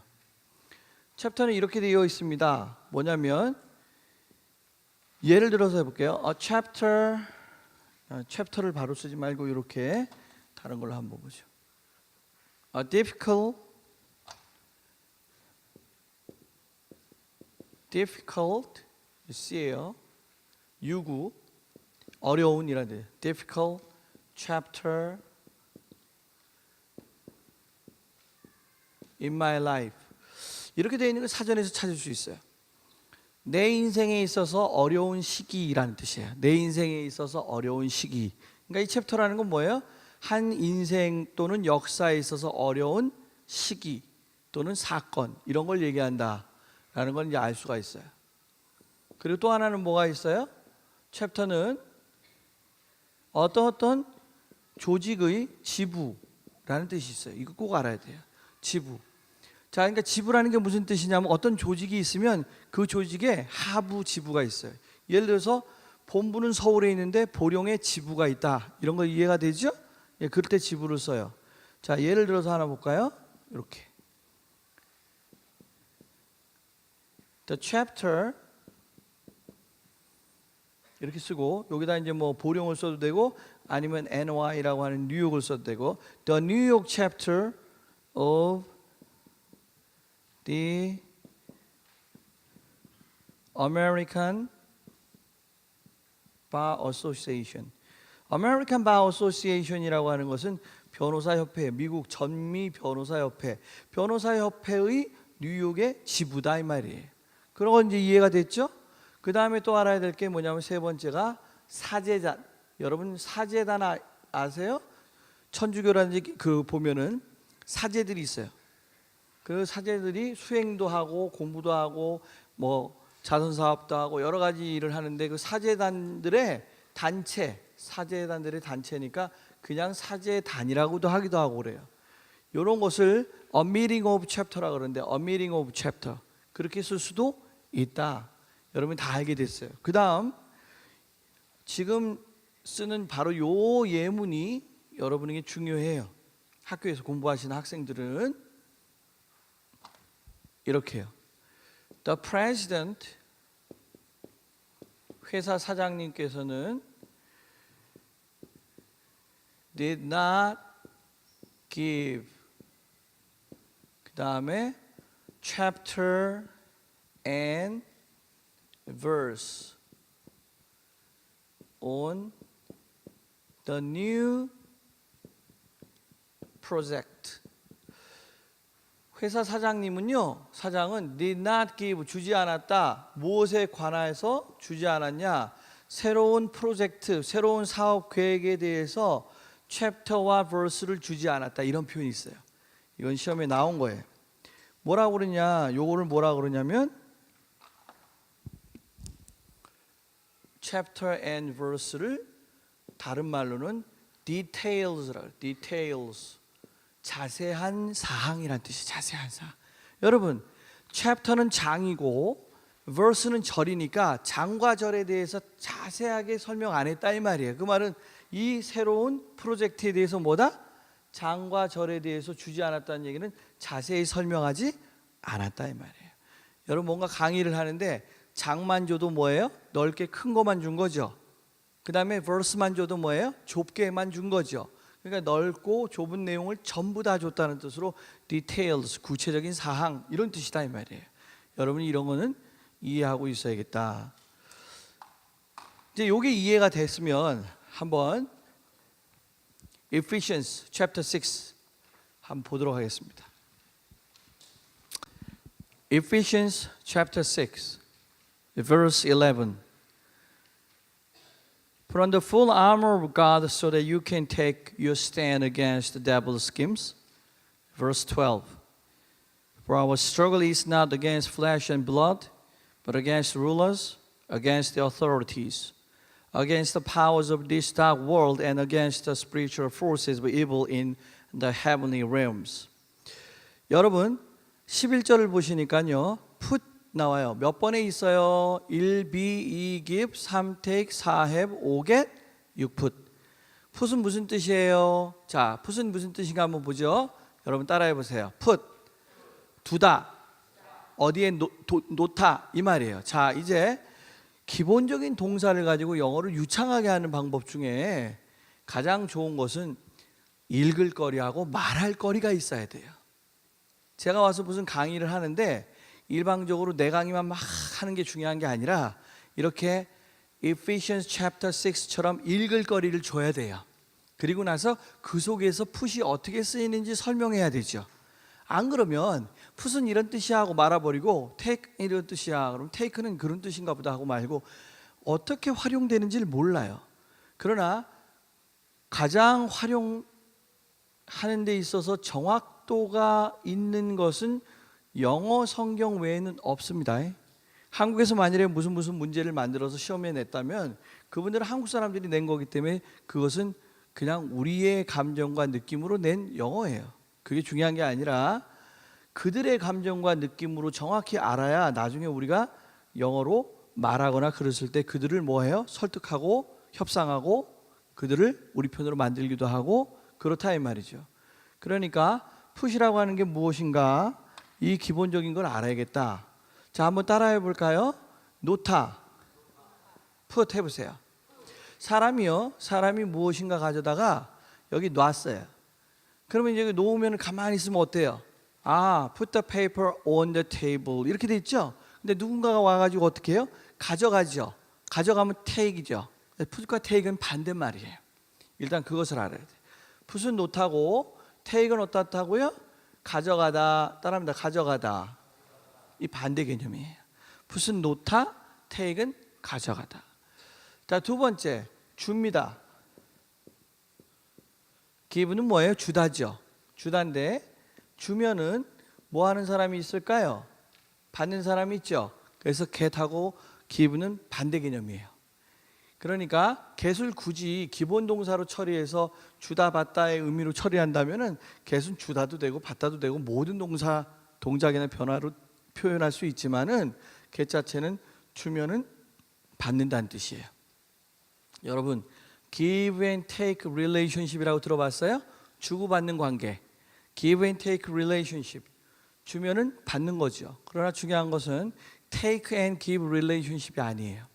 챕터는 이렇게 되어 있습니다. 뭐냐면 예를 들어서 해볼게요. 챕터를 바로 쓰지 말고 이렇게 다른 걸로 한번 보죠. difficult C예요. 유구 어려운이라는 뜻. difficult chapter in my life. 이렇게 되어 있는 걸 사전에서 찾을 수 있어요. 내 인생에 있어서 어려운 시기라는 뜻이에요. 내 인생에 있어서 어려운 시기. 그러니까 이 챕터라는 건 뭐예요? 한 인생 또는 역사에 있어서 어려운 시기 또는 사건 이런 걸 얘기한다라는 걸 이제 알 수가 있어요. 그리고 또 하나는 뭐가 있어요? 챕터는 어떤 조직의 지부라는 지부라는 뜻이 있어요. 이거 꼭 알아야 돼요. 지부. 자, 그러니까 지부라는 게 무슨 뜻이냐면 어떤 조직이 있으면 그 조직에 하부 지부가 있어요. 예를 들어서 본부는 서울에 있는데 보령에 지부가 있다. 이런 거 이해가 되죠? 예, 그럴 때 지부를 써요. 자, 예를 들어서 하나 볼까요? 이렇게. The chapter 이렇게 쓰고 여기다 이제 뭐 보령을 써도 되고 아니면 NY라고 하는 뉴욕을 써도 되고 The New York chapter of the American Bar Association. American Bar Association이라고 하는 것은 변호사 협회, 미국 전미 변호사 협회, 변호사 협회의 뉴욕의 지부다 이 말이에요. 그런 건 이제 이해가 됐죠? 그 다음에 또 알아야 될 게 뭐냐면 세 번째가 사제단. 여러분 사제단 아세요? 천주교라든지 그 보면은 사제들이 있어요. 그 사제들이 수행도 하고 공부도 하고 뭐 자선 사업도 하고 여러 가지 일을 하는데 그 사제단들의 단체, 사제단들의 단체니까 그냥 사제단이라고도 하기도 하고 그래요. 이런 것을 A Meeting of Chapter라고 그러는데 A Meeting of Chapter 그렇게 쓸 수도 있다. 여러분 다 알게 됐어요. 그 다음 지금 쓰는 바로 요 예문이 여러분에게 중요해요. 학교에서 공부하시는 학생들은 이렇게요. The President 회사 사장님께서는 did not give 그 다음에 chapter and verse on the new project. 회사 사장님은요, 사장은 did not give 주지 않았다. 무엇에 관해서 주지 않았냐? 새로운 프로젝트, 새로운 사업 계획에 대해서 챕터와 verse를 주지 않았다. 이런 표현이 있어요. 이건 시험에 나온 거예요. 뭐라고 그러냐? 요거를 뭐라고 그러냐면 chapter and verse를 다른 말로는 details라고 해요. details. 자세한 사항이란 뜻이 자세한 사항. 여러분, chapter는 장이고 verse는 절이니까 장과 절에 대해서 자세하게 설명 안 했다 이 말이에요. 그 말은 이 새로운 프로젝트에 대해서 뭐다? 장과 절에 대해서 주지 않았다는 얘기는 자세히 설명하지 않았다 이 말이에요. 여러분 뭔가 강의를 하는데 장만 줘도 뭐예요? 넓게 큰 것만 준 거죠. 그 다음에 verse만 줘도 뭐예요? 좁게만 준 거죠. 그러니까 넓고 좁은 내용을 전부 다 줬다는 뜻으로 details, 구체적인 사항 이런 뜻이다 이 말이에요. 여러분이 이런 거는 이해하고 있어야겠다. 이제 이게 이해가 됐으면 한번 Ephesians chapter 6 한번 보도록 하겠습니다. Ephesians chapter 6 verse 11. Put on the full armor of God so that you can take your stand against the devil's schemes. Verse 12. For our struggle is not against flesh and blood, but against rulers, against the authorities, against the powers of this dark world, and against the spiritual forces of evil in the heavenly realms. 여러분 11절을 보시니까요. put 나와요. 몇 번에 있어요? 1, be, 2, give, 3, take, 4, have, 5, get, 6 put. put은 무슨 뜻이에요? 자, put은 무슨 뜻인가 한번 보죠. 여러분 따라해 보세요. put, 두다, 어디에 놓다 이 말이에요. 자, 이제 기본적인 동사를 가지고 영어를 유창하게 하는 방법 중에 가장 좋은 것은 읽을 거리하고 말할 거리가 있어야 돼요. 제가 와서 무슨 강의를 하는데 일방적으로 내 강의만 막 하는 게 중요한 게 아니라 이렇게 Ephesians chapter 6처럼 읽을 거리를 줘야 돼요. 그리고 나서 그 속에서 put이 어떻게 쓰이는지 설명해야 되죠. 안 그러면 put은 이런 뜻이야 하고 말아버리고 take 이런 뜻이야 그럼 take는 그런 뜻인가 보다 하고 말고 어떻게 활용되는지를 몰라요. 그러나 가장 활용하는 데 있어서 정확도가 있는 것은 영어 성경 외에는 없습니다. 한국에서 만일에 무슨 문제를 만들어서 시험에 냈다면 그분들은 한국 사람들이 낸 거기 때문에 그것은 그냥 우리의 감정과 느낌으로 낸 영어예요. 그게 중요한 게 아니라 그들의 감정과 느낌으로 정확히 알아야 나중에 우리가 영어로 말하거나 글을 쓸 때 그들을 뭐해요? 설득하고 협상하고 그들을 우리 편으로 만들기도 하고 그렇다 이 말이죠. 그러니까 풋이라고 하는 게 무엇인가? 이 기본적인 걸 알아야겠다. 자, 한번 따라해 볼까요? 놓다, put 해보세요. 사람이 무엇인가 가져다가 여기 놨어요. 그러면 이제 놓으면 가만히 있으면 어때요? put the paper on the table 이렇게 돼 있죠. 근데 누군가가 와가지고 어떻게 해요? 가져가죠. 가져가면 take이죠. put과 take는 반대말이에요. 일단 그것을 알아야 돼요. put은 놓다고 take은 어떻다고요? 가져가다, 따라합니다. 가져가다. 이 반대 개념이에요. put은 놓다, take은 가져가다. 자, 두 번째, 줍니다. give는 뭐예요? 주다죠. 주다인데 주면은 뭐 하는 사람이 있을까요? 받는 사람이 있죠. 그래서 get하고 give는 반대 개념이에요. 그러니까 get을 굳이 기본 동사로 처리해서 주다 받다의 의미로 처리한다면은 get은 주다도 되고 받다도 되고 모든 동작이나 변화로 표현할 수 있지만은 get 자체는 주면은 받는다는 뜻이에요. 여러분, give and take relationship이라고 들어봤어요? 주고받는 관계. give and take relationship. 주면은 받는 거죠. 그러나 중요한 것은 take and give relationship이 아니에요.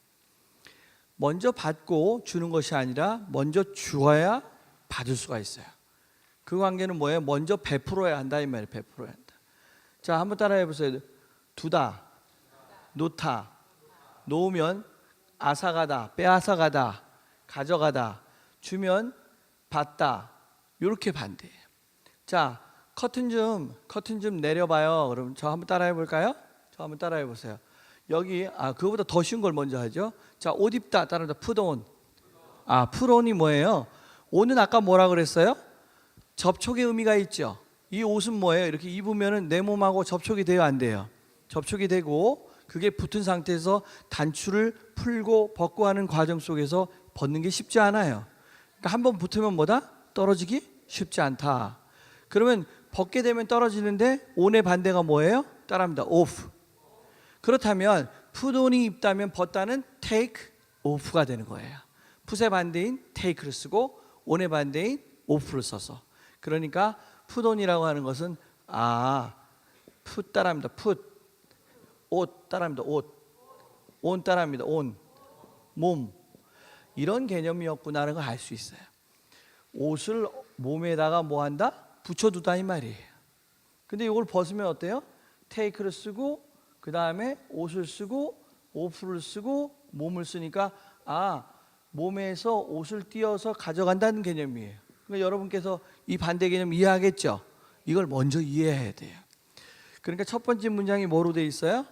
먼저 받고 주는 것이 아니라 먼저 주어야 받을 수가 있어요. 그 관계는 뭐예요? 먼저 베풀어야 한다 이 말이에요. 베풀어야 한다. 자, 한번 따라해 보세요. 두다, 놓다, 놓으면 앗아가다, 빼앗아가다, 가져가다, 주면 받다. 이렇게 반대예요. 자, 커튼 좀 내려봐요. 그럼 저 한번 따라해 볼까요? 저 한번 따라해 보세요. 여기 그거보다 더 쉬운 걸 먼저 하죠. 자, 옷 입다 따라합니다. put on. put on이 뭐예요? on은 아까 뭐라 그랬어요? 접촉의 의미가 있죠. 이 옷은 뭐예요? 이렇게 입으면은 내 몸하고 접촉이 돼요, 안 돼요? 접촉이 되고 그게 붙은 상태에서 단추를 풀고 벗고 하는 과정 속에서 벗는 게 쉽지 않아요. 그러니까 한번 붙으면 뭐다? 떨어지기 쉽지 않다. 그러면 벗게 되면 떨어지는데 on의 반대가 뭐예요? 따라합니다. off. 그렇다면 put on이 입다면 벗다는 take off가 되는 거예요. put의 반대인 take를 쓰고 on의 반대인 off를 써서. 그러니까 put on이라고 하는 것은 put 따라합니다. put. 옷 따라합니다. 옷. on 따라합니다. on. 몸. 이런 개념이었구나라는 걸 알 수 있어요. 옷을 몸에다가 뭐 한다? 붙여두다 이 말이에요. 근데 이걸 벗으면 어때요? take를 쓰고 그 다음에 옷을 쓰고 off를 쓰고 몸을 쓰니까 몸에서 옷을 띄어서 가져간다는 개념이에요. 그러니까 여러분께서 이 반대 개념 이해하겠죠? 이걸 먼저 이해해야 돼요. 그러니까 첫 번째 문장이 뭐로 돼 있어요?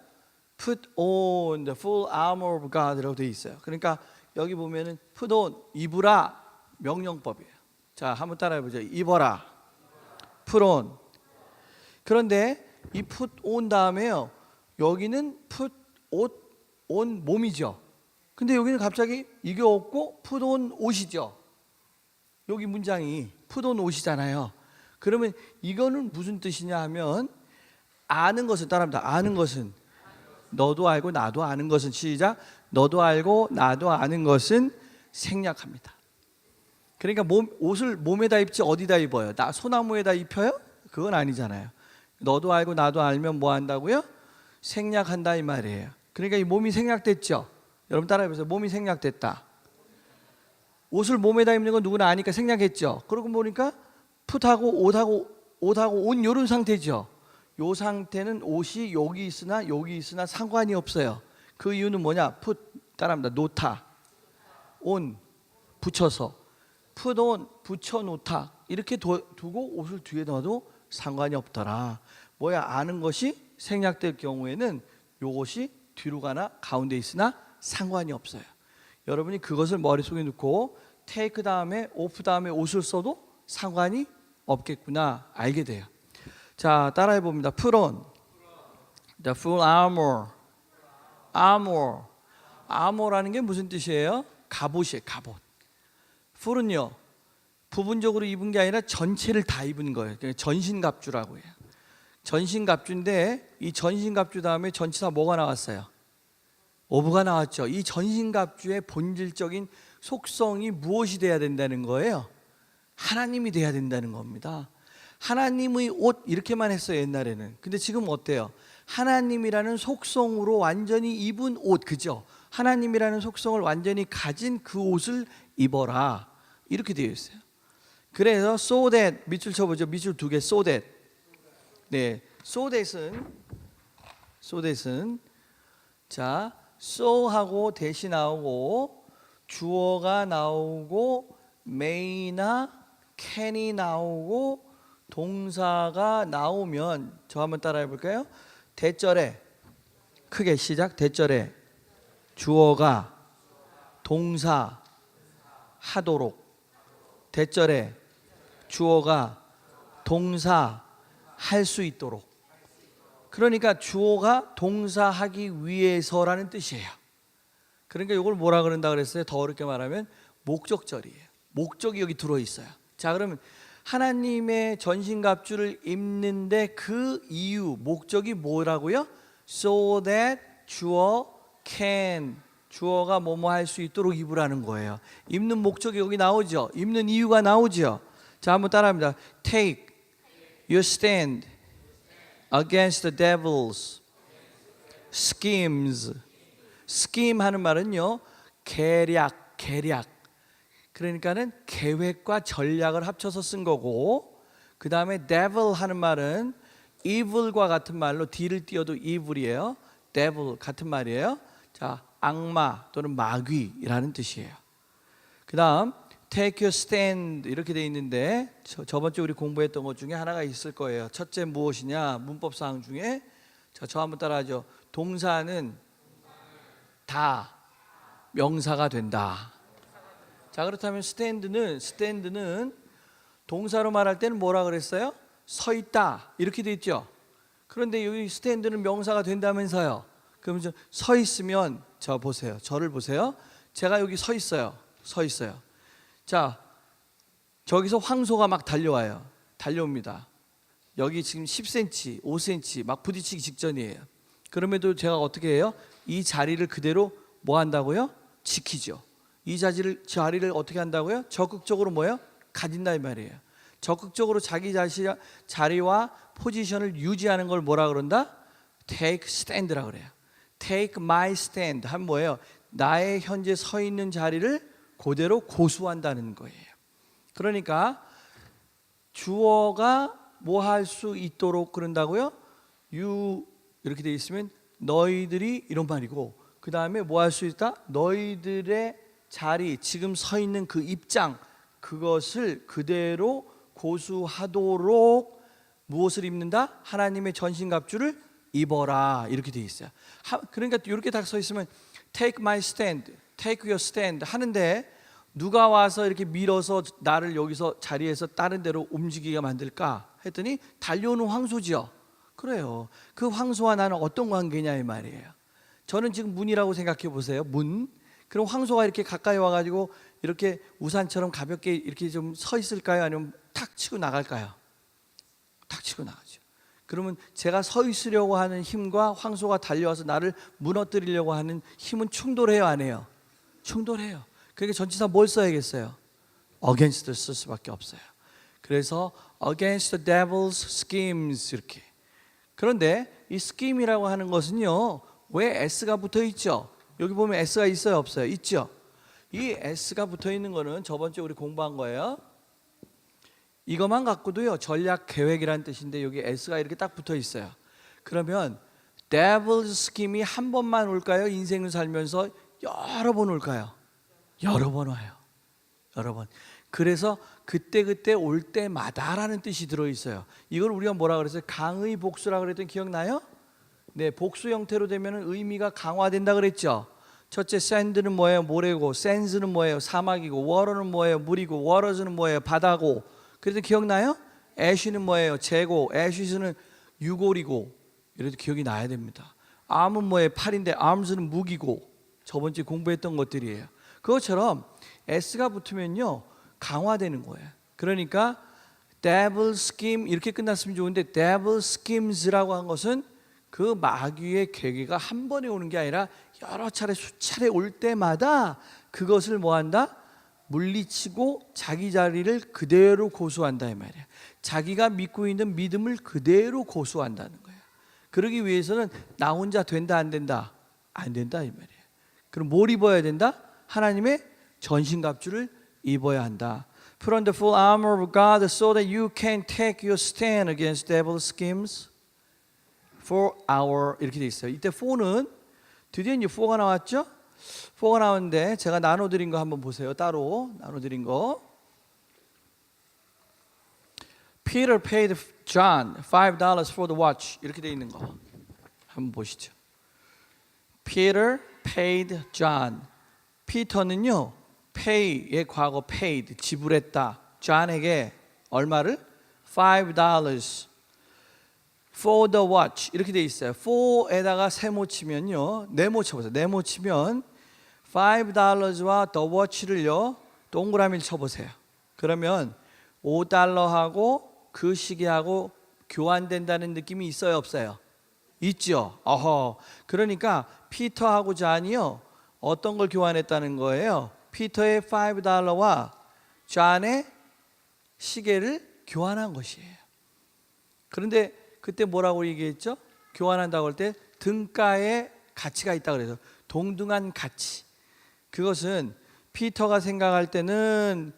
Put on the full armor of God라고 돼 있어요. 그러니까 여기 보면은 put on 입으라 명령법이에요. 자, 한번 따라해 보죠. 입어라. put on. 그런데 이 put on 다음에요. 여기는 put on 몸이죠. 근데 여기는 갑자기 이게 없고 put on 옷이죠. 여기 문장이 put on 옷이잖아요. 그러면 이거는 무슨 뜻이냐 하면 아는 것은 따라합니다. 아는 것은 너도 알고 나도 아는 것은 시작. 너도 알고 나도 아는 것은 생략합니다. 그러니까 옷을 몸에다 입지 어디다 입어요? 나 소나무에다 입혀요? 그건 아니잖아요. 너도 알고 나도 알면 뭐 한다고요? 생략한다 이 말이에요. 그러니까 이 몸이 생략됐죠. 여러분 따라해보세요. 몸이 생략됐다. 옷을 몸에다 입는 건 누구나 아니까 생략했죠. 그러고 보니까 풋하고 옷하고 옷 이런 상태죠. 요 상태는 옷이 여기 있으나 상관이 없어요. 그 이유는 뭐냐? 풋 따라합니다. 놓다. 온 붙여서 풋 온 붙여 놓다. 이렇게 두고 옷을 뒤에 넣어도 상관이 없더라. 뭐야? 아는 것이 생략될 경우에는 요것이 뒤로 가나 가운데 있으나 상관이 없어요. 여러분이 그것을 머릿속에 넣고 take 다음에 off 다음에 옷을 써도 상관이 없겠구나 알게 돼요. 자, 따라해 봅니다. Put on the full armor. armor라는 게 무슨 뜻이에요? 갑옷이에요. 갑옷. full은요 부분적으로 입은 게 아니라 전체를 다 입은 거예요. 전신갑주라고 해요. 전신갑주인데 이 전신갑주 다음에 전치사 뭐가 나왔어요? 오브가 나왔죠. 이 전신갑주의 본질적인 속성이 무엇이 돼야 된다는 거예요? 하나님이 돼야 된다는 겁니다. 하나님의 옷 이렇게만 했어요 옛날에는. 근데 지금 어때요? 하나님이라는 속성으로 완전히 입은 옷, 그죠? 하나님이라는 속성을 완전히 가진 그 옷을 입어라 이렇게 되어 있어요. 그래서 so that 밑줄 쳐보죠. 밑줄 두 개. so that. 네, so that은 자 so하고 that이 나오고 주어가 나오고 may나 can이 나오고 동사가 나오면 저 한번 따라해 볼까요? 대절에 크게 시작. 대절에 주어가 동사 하도록. 대절에 주어가 동사 할 수 있도록. 그러니까 주어가 동사하기 위해서라는 뜻이에요. 그러니까 이걸 뭐라 그런다 그랬어요? 더 어렵게 말하면 목적절이에요. 목적이 여기 들어 있어요. 자, 그러면 하나님의 전신갑주를 입는데 그 이유, 목적이 뭐라고요? So that 주어 can, 주어가 뭐뭐 할 수 있도록 입으라는 거예요. 입는 목적이 여기 나오죠. 입는 이유가 나오죠. 자, 한번 따라합니다. Take your stand against the devil's schemes. scheme 하는 말은요, 계략. 그러니까는 계획과 전략을 합쳐서 쓴 거고, 그 다음에 devil 하는 말은 evil과 같은 말로 D를 띄워도 evil이에요. devil 같은 말이에요. 자, 악마 또는 마귀라는 뜻이에요. 그 다음 take your stand 이렇게 돼 있는데 저번 주에 우리 공부했던 것 중에 하나가 있을 거예요. 첫째 무엇이냐? 문법사항 중에 자, 저 한번 따라하죠. 동사는 다 명사가 된다. 자, 그렇다면 스탠드는 동사로 말할 때는 뭐라 그랬어요? 서 있다 이렇게 돼 있죠. 그런데 여기 스탠드는 명사가 된다면서요. 그럼 서 있으면 저 보세요. 저를 보세요. 제가 여기 서 있어요. 자, 저기서 황소가 막 달려옵니다. 여기 지금 10cm, 5cm 막 부딪히기 직전이에요. 그럼에도 제가 어떻게 해요? 이 자리를 그대로 뭐 한다고요? 지키죠. 이 자리를 어떻게 한다고요? 적극적으로 뭐예요? 가진다 이 말이에요. 적극적으로 자기 자리와 포지션을 유지하는 걸 뭐라 그런다? Take stand라 그래요. Take my stand 하면 뭐예요? 나의 현재 서 있는 자리를 그대로 고수한다는 거예요. 그러니까 주어가 뭐 할 수 있도록 그런다고요? You 이렇게 돼 있으면 너희들이 이런 말이고, 그 다음에 뭐 할 수 있다? 너희들의 자리, 지금 서 있는 그 입장, 그것을 그대로 고수하도록 무엇을 입는다? 하나님의 전신갑주를 입어라 이렇게 돼 있어요. 그러니까 이렇게 딱 서 있으면 take my stand, take your stand 하는데 누가 와서 이렇게 밀어서 나를 여기서 자리에서 다른 데로 움직이게 만들까 했더니 달려오는 황소죠. 그래요. 그 황소와 나는 어떤 관계냐 이 말이에요. 저는 지금 문이라고 생각해 보세요. 문. 그럼 황소가 이렇게 가까이 와가지고 이렇게 우산처럼 가볍게 이렇게 좀 서 있을까요? 아니면 탁 치고 나갈까요? 탁 치고 나가죠. 그러면 제가 서 있으려고 하는 힘과 황소가 달려와서 나를 무너뜨리려고 하는 힘은 충돌해요, 안 해요? 충돌해요. 그러니까 전치사 뭘 써야겠어요? against 쓸 수밖에 없어요. 그래서 against the devil's schemes 이렇게. 그런데 이 scheme이라고 하는 것은요, 왜 s가 붙어 있죠? 여기 보면 s가 있어요, 없어요? 있죠. 이 s가 붙어 있는 거는 저번 주에 우리 공부한 거예요. 이것만 갖고도요, 전략 계획이라는 뜻인데 여기 s가 이렇게 딱 붙어 있어요. 그러면 devil's scheme이 한 번만 올까요? 인생을 살면서 여러 번 올까요? 여러 번 와요. 여러 번. 그래서 그때 올 때마다라는 뜻이 들어 있어요. 이걸 우리가 뭐라 그랬어요? 강의 복수라 그랬더니 기억나요? 네, 복수 형태로 되면 의미가 강화된다 그랬죠. 첫째 sand는 뭐예요? 모래고, sands는 뭐예요? 사막이고, water는 뭐예요? 물이고, waters는 뭐예요? 바다고. 그래도 기억나요? ash는 뭐예요? 재고, ashes는 유골이고. 이래도 기억이 나야 됩니다. arm은 뭐예요? 팔인데 arms는 무기고. 저번 주에 공부했던 것들이에요. 그것처럼 s가 붙으면요, 강화되는 거예요. 그러니까 devil scheme 이렇게 끝났으면 좋은데 devil schemes라고 한 것은 그 마귀의 계획이 한 번에 오는 게 아니라 여러 차례 수차례 올 때마다 그것을 뭐한다? 물리치고 자기 자리를 그대로 고수한다 이 말이야. 자기가 믿고 있는 믿음을 그대로 고수한다는 거야. 그러기 위해서는 나 혼자 된다 안 된다? 안 된다 이 말이야. 그럼 뭘 입어야 된다? 하나님의 전신갑주를 입어야 한다. Put on the full armor of God so that you can take your stand against devil's schemes. For our 이렇게 돼 있어요. 이때 for는 드디어 이제 for가 나왔죠? for가 나왔는데 제가 나눠드린 거 한번 보세요. 따로 나눠드린 거. Peter paid John $5 for the watch. 이렇게 돼 있는 거 한번 보시죠. Peter paid John. 피터는요, pay의 과거 paid 지불했다. John에게 얼마를? $5 for the watch 이렇게 돼 있어요. for에다가 세모 치면요, 네모 쳐보세요. 네모 치면 $5와 the watch를요 동그라미를 쳐보세요. 그러면 $5하고 그 시계하고 교환된다는 느낌이 있어요, 없어요? 있죠. 어허. 그러니까 피터하고 잔이요 어떤 걸 교환했다는 거예요? 피터의 $5와 잔의 시계를 교환한 것이에요. 그런데 그때 뭐라고 얘기했죠? 교환한다고 할 때 등가에 가치가 있다 그래서 동등한 가치. 그것은 피터가 생각할 때는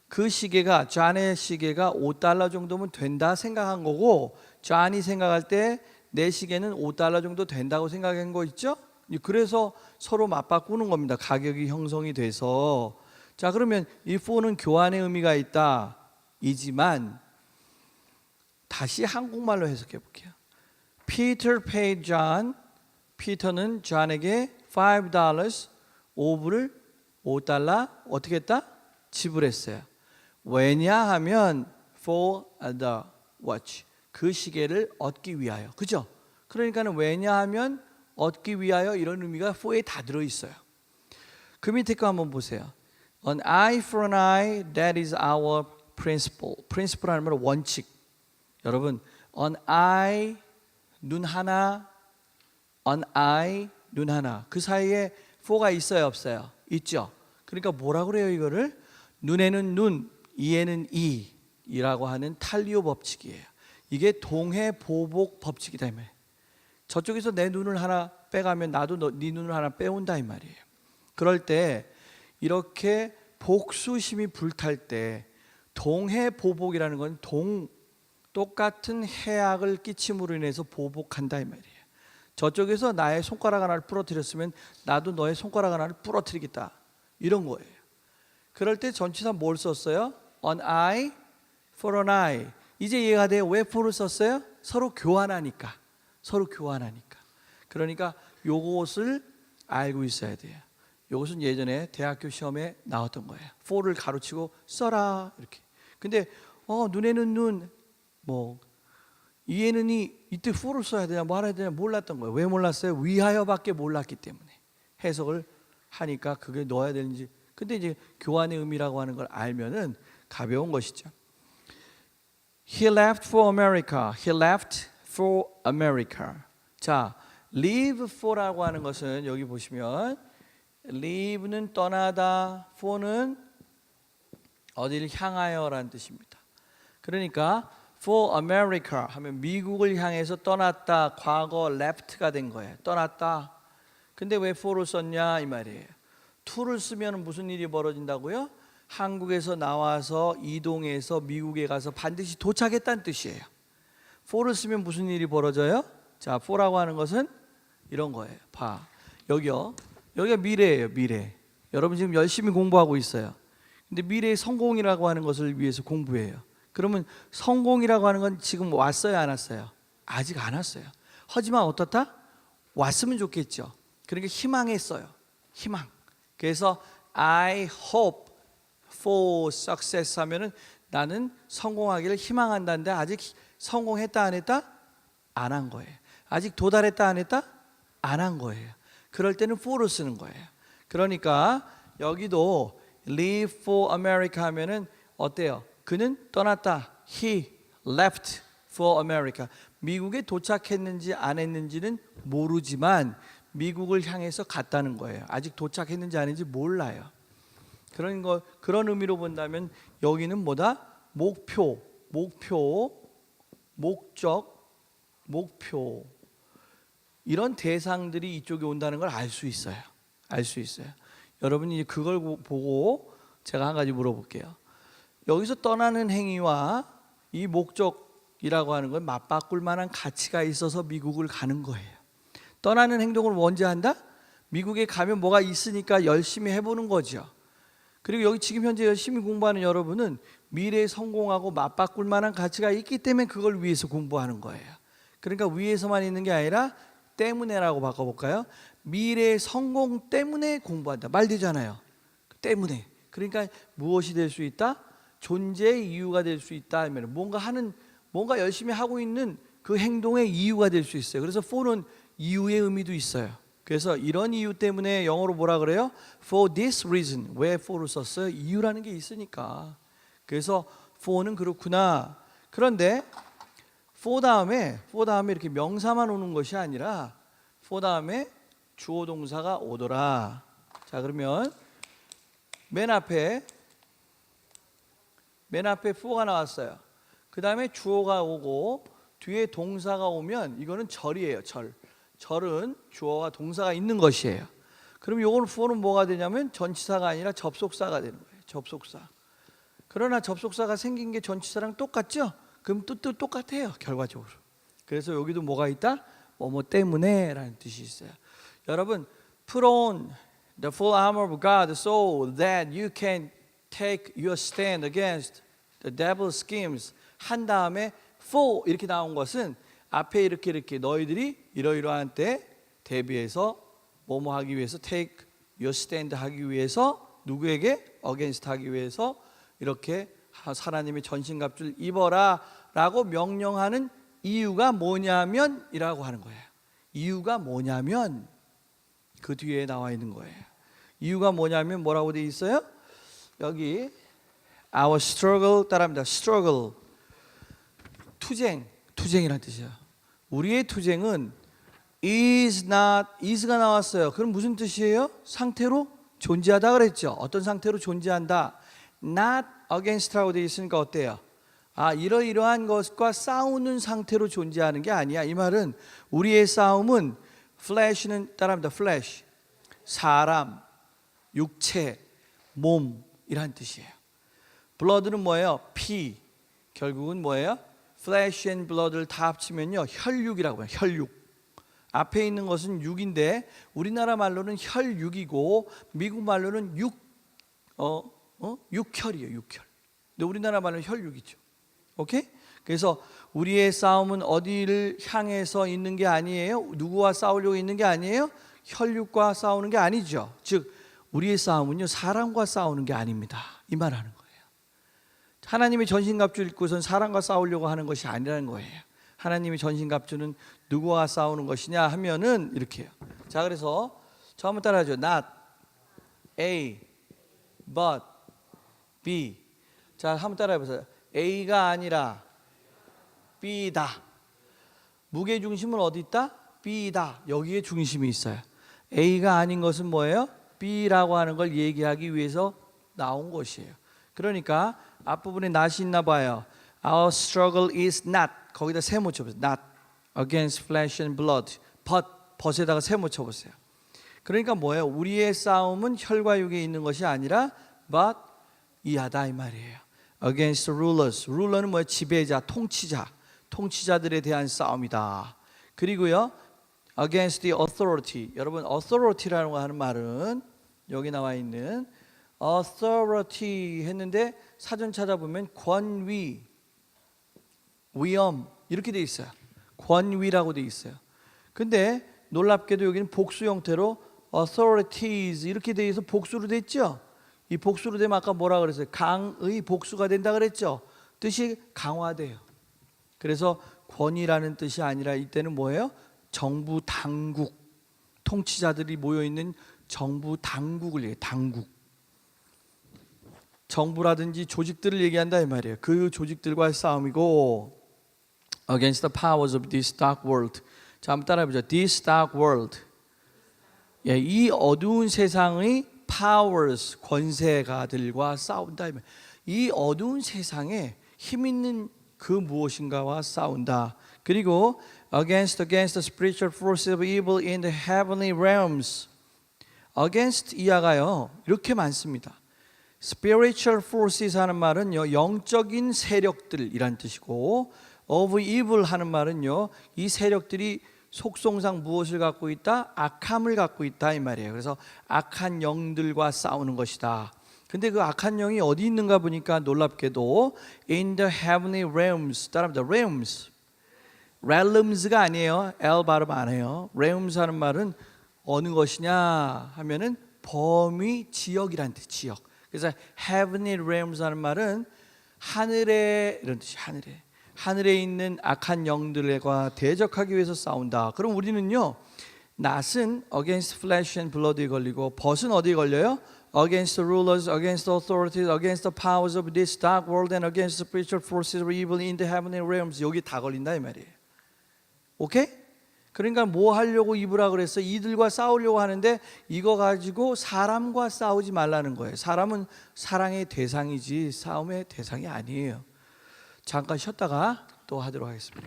그 시계가 잔의 시계가 $5 정도면 된다 생각한 거고 잔이 생각할 때 내 시계는 $5 정도 된다고 생각한 거 있죠? 그래서 서로 맞바꾸는 겁니다. 가격이 형성이 돼서. 자, 그러면 이 for는 교환의 의미가 있다 이지만 다시 한국말로 해석해 볼게요. Peter paid John. 피터는 존에게 $5 $5 어떻게 했다? 지불했어요. 왜냐하면 for the watch 그 시계를 얻기 위하여. 그죠? 그러니까는 왜냐하면 얻기 위하여 이런 의미가 for에 다 들어 있어요. 그 밑에 거 한번 보세요. An eye for an eye, that is our principle. principle라는 말은 원칙. 여러분, an eye 눈 하나, an eye 눈 하나. 그 사이에 for가 있어요, 없어요? 있죠. 그러니까 뭐라 그래요, 이거를? 눈에는 눈, 이에는 이라고 하는 탈리오 법칙이에요. 이게 동해 보복 법칙이다 이 말이에요. 저쪽에서 내 눈을 하나 빼가면 나도 네 눈을 하나 빼온다 이 말이에요. 그럴 때 이렇게 복수심이 불탈 때 동해 보복이라는 건 똑같은 해악을 끼침으로 인해서 보복한다 이 말이에요. 저쪽에서 나의 손가락 하나를 부러뜨렸으면 나도 너의 손가락 하나를 부러뜨리겠다 이런 거예요. 그럴 때 전치사 뭘 썼어요? An eye for an eye. 이제 이해가 돼요. 왜 for를 썼어요? 서로 교환하니까. 서로 교환하니까. 그러니까 요것을 알고 있어야 돼요. 요것은 예전에 대학교 시험에 나왔던 거예요. for를 가로치고 써라 이렇게. 근데 눈에는 눈, 뭐 이에는 이때 for를 써야 되냐 뭐 알아야 되냐 몰랐던 거예요. 왜 몰랐어요? 위하여밖에 몰랐기 때문에. 해석을 하니까 그게 넣어야 되는지. 근데 이제 교환의 의미라고 하는 걸 알면은 가벼운 것이죠. He left for America. He left for America. 자, leave for라고 하는 것은 여기 보시면 leave는 떠나다, for는 어디를 향하여라는 뜻입니다. 그러니까 for America 하면 미국을 향해서 떠났다. 과거 left가 된 거예요. 떠났다. 근데 왜 for를 썼냐 이 말이에요. to를 쓰면 무슨 일이 벌어진다고요? 한국에서 나와서 이동해서 미국에 가서 반드시 도착했다는 뜻이에요. for를 쓰면 무슨 일이 벌어져요? 자, for라고 하는 것은 이런 거예요. 봐. 여기가 미래예요, 미래. 여러분 지금 열심히 공부하고 있어요. 근데 미래의 성공이라고 하는 것을 위해서 공부해요. 그러면 성공이라고 하는 건 지금 왔어요, 안 왔어요? 아직 안 왔어요. 하지만 어떻다? 왔으면 좋겠죠. 그러니까 희망했어요. 희망. 그래서 I hope for success 하면은 나는 성공하기를 희망한다는데 아직 성공했다 안 했다? 안 한 거예요. 아직 도달했다 안 했다? 안 한 거예요. 그럴 때는 for를 쓰는 거예요. 그러니까 여기도 leave for America 하면은 어때요? 그는 떠났다. He left for America. 미국에 도착했는지 안 했는지는 모르지만 미국을 향해서 갔다는 거예요. 아직 도착했는지 안 했는지 몰라요. 그런 의미로 본다면 여기는 뭐다? 목표, 목적, 이런 대상들이 이쪽에 온다는 걸 알 수 있어요. 알 수 있어요. 여러분이 그걸 보고 제가 한 가지 물어볼게요. 여기서 떠나는 행위와 이 목적이라고 하는 건 맞바꿀 만한 가치가 있어서 미국을 가는 거예요. 떠나는 행동을 언제 한다? 미국에 가면 뭐가 있으니까 열심히 해보는 거죠. 그리고 여기 지금 현재 열심히 공부하는 여러분은 미래에 성공하고 맞바꿀 만한 가치가 있기 때문에 그걸 위해서 공부하는 거예요. 그러니까 위에서만 있는 게 아니라 때문에라고 바꿔볼까요? 미래의 성공 때문에 공부한다. 말 되잖아요. 때문에. 그러니까 무엇이 될 수 있다? 존재의 이유가 될 수 있다 하면 뭔가 열심히 하고 있는 그 행동의 이유가 될 수 있어요. 그래서 for는 이유의 의미도 있어요. 그래서 이런 이유 때문에 영어로 뭐라 그래요? For this reason. 왜 for를 썼어요? 이유라는 게 있으니까. 그래서 for는 그렇구나. 그런데 for 다음에 이렇게 명사만 오는 것이 아니라 for 다음에 주어 동사가 오더라. 자, 그러면 맨 앞에 for가 나왔어요. 그 다음에 주어가 오고 뒤에 동사가 오면 이거는 절이에요. 절은 주어와 동사가 있는 것이에요. 그럼 요거는 for는 뭐가 되냐면 전치사가 아니라 접속사가 되는 거예요. 접속사. 그러나 접속사가 생긴 게 전치사랑 똑같죠? 그럼 뜻도 똑같아요. 결과적으로. 그래서 여기도 뭐가 있다? 뭐뭐 때문에 라는 뜻이 있어요. 여러분, put on the full armor of God so that you can take your stand against the devil's schemes 한 다음에 for 이렇게 나온 것은 앞에 이렇게 너희들이 이러이러한 때 대비해서 뭐뭐 하기 위해서 take your stand 하기 위해서 누구에게 against 하기 위해서 이렇게 하나님의 전신갑주를 입어라 라고 명령하는 이유가 뭐냐면 이라고 하는 거예요. 이유가 뭐냐면 그 뒤에 나와 있는 거예요. 이유가 뭐냐면 뭐라고 되어 있어요? 여기 our struggle 따라합니다. struggle 투쟁이라는 뜻이에요. 우리의 투쟁은 is가 나왔어요. 그럼 무슨 뜻이에요? 상태로 존재하다 그랬죠. 어떤 상태로 존재한다. not against라고 되어 있으니까 어때요? 이러이러한 것과 싸우는 상태로 존재하는 게 아니야. 이 말은 우리의 싸움은 flesh는 따라합니다. flesh 사람, 육체, 몸이란 뜻이에요. blood는 뭐예요? 피. 결국은 뭐예요? flesh and blood를 다 합치면요 혈육이라고 해요. 혈육. 앞에 있는 것은 육인데 우리나라 말로는 혈육이고 미국 말로는 육혈이에요. 육혈. 근데 우리나라 말로는 혈육이죠. 오케이? 그래서 우리의 싸움은 어디를 향해서 있는 게 아니에요. 누구와 싸우려고 있는 게 아니에요. 혈육과 싸우는 게 아니죠. 즉 우리의 싸움은요 사람과 싸우는 게 아닙니다. 이 말하는 거예요. 하나님의 전신갑주 입고선 사람과 싸우려고 하는 것이 아니라는 거예요. 하나님의 전신갑주는 누구와 싸우는 것이냐 하면은 이렇게요. 자, 그래서 저 한번 따라하죠. Not A, but B. 자, 한번 따라해보세요. A가 아니라 B다. 무게 중심은 어디 있다? B다. 여기에 중심이 있어요. A가 아닌 것은 뭐예요? B라고 하는 걸 얘기하기 위해서 나온 것이에요. 그러니까 앞부분에 not이 있나 봐요. Our struggle is not. 거기다 세모 쳐보세요. Not against flesh and blood. but에다가 세모 쳐보세요. 그러니까 뭐예요? 우리의 싸움은 혈과 육에 있는 것이 아니라 but 이하다 이 말이에요. Against rulers. ruler는 뭐예요? 지배자, 통치자들에 대한 싸움이다. 그리고요, against the authority. 여러분, authority라는 거 하는 말은 여기 나와 있는 authority 했는데 사전 찾아보면 권위, 위엄 이렇게 돼 있어요. 권위라고 돼 있어요. 근데 놀랍게도 여기는 복수 형태로 authorities 이렇게 돼 있어서 복수로 돼 있죠. 이 복수로 되면 아까 뭐라 그랬어요? 강의 복수가 된다 그랬죠. 뜻이 강화돼요. 그래서 권위라는 뜻이 아니라 이때는 뭐예요? 정부 당국, 통치자들이 모여 있는 정부 당국을 얘기해요. 당국. 정부라든지 조직들을 얘기한다 이 말이에요. 그 조직들과의 싸움이고 against the powers of this dark world. 자, 한번 따라해보죠. This dark world. 예, 이 어두운 세상의 powers, 권세가들과 싸운다. 이 어두운 세상에 힘 있는 그 무엇인가와 싸운다. 그리고 against the spiritual forces of evil in the heavenly realms. against 이하가요 이렇게 많습니다. spiritual forces 하는 말은요 영적인 세력들이란 뜻이고 of evil 하는 말은요 이 세력들이 속성상 무엇을 갖고 있다? 악함을 갖고 있다 이 말이에요. 그래서 악한 영들과 싸우는 것이다. 근데 그 악한 영이 어디 있는가 보니까 놀랍게도 in the heavenly realms. 따라합니다. realms. realms가 아니에요. L 발음 안 해요. realms 하는 말은 어느 것이냐 하면은 범위 지역이란 뜻. 지역. 그래서 heavenly realms 하는 말은 하늘에 이런 뜻이 하늘에. 하늘에 있는 악한 영들과 대적하기 위해서 싸운다. 그럼 우리는요 낫은 against flesh and blood에 걸리고 벗은 어디에 걸려요? against the rulers, against the authorities, against the powers of this dark world and against the spiritual forces of evil in the heavenly realms. 여기 다 걸린다 이 말이에요. 오케이? 그러니까 뭐 하려고 입으라 그랬어? 이들과 싸우려고 하는데 이거 가지고 사람과 싸우지 말라는 거예요. 사람은 사랑의 대상이지 싸움의 대상이 아니에요. 잠깐 쉬었다가 또 하도록 하겠습니다.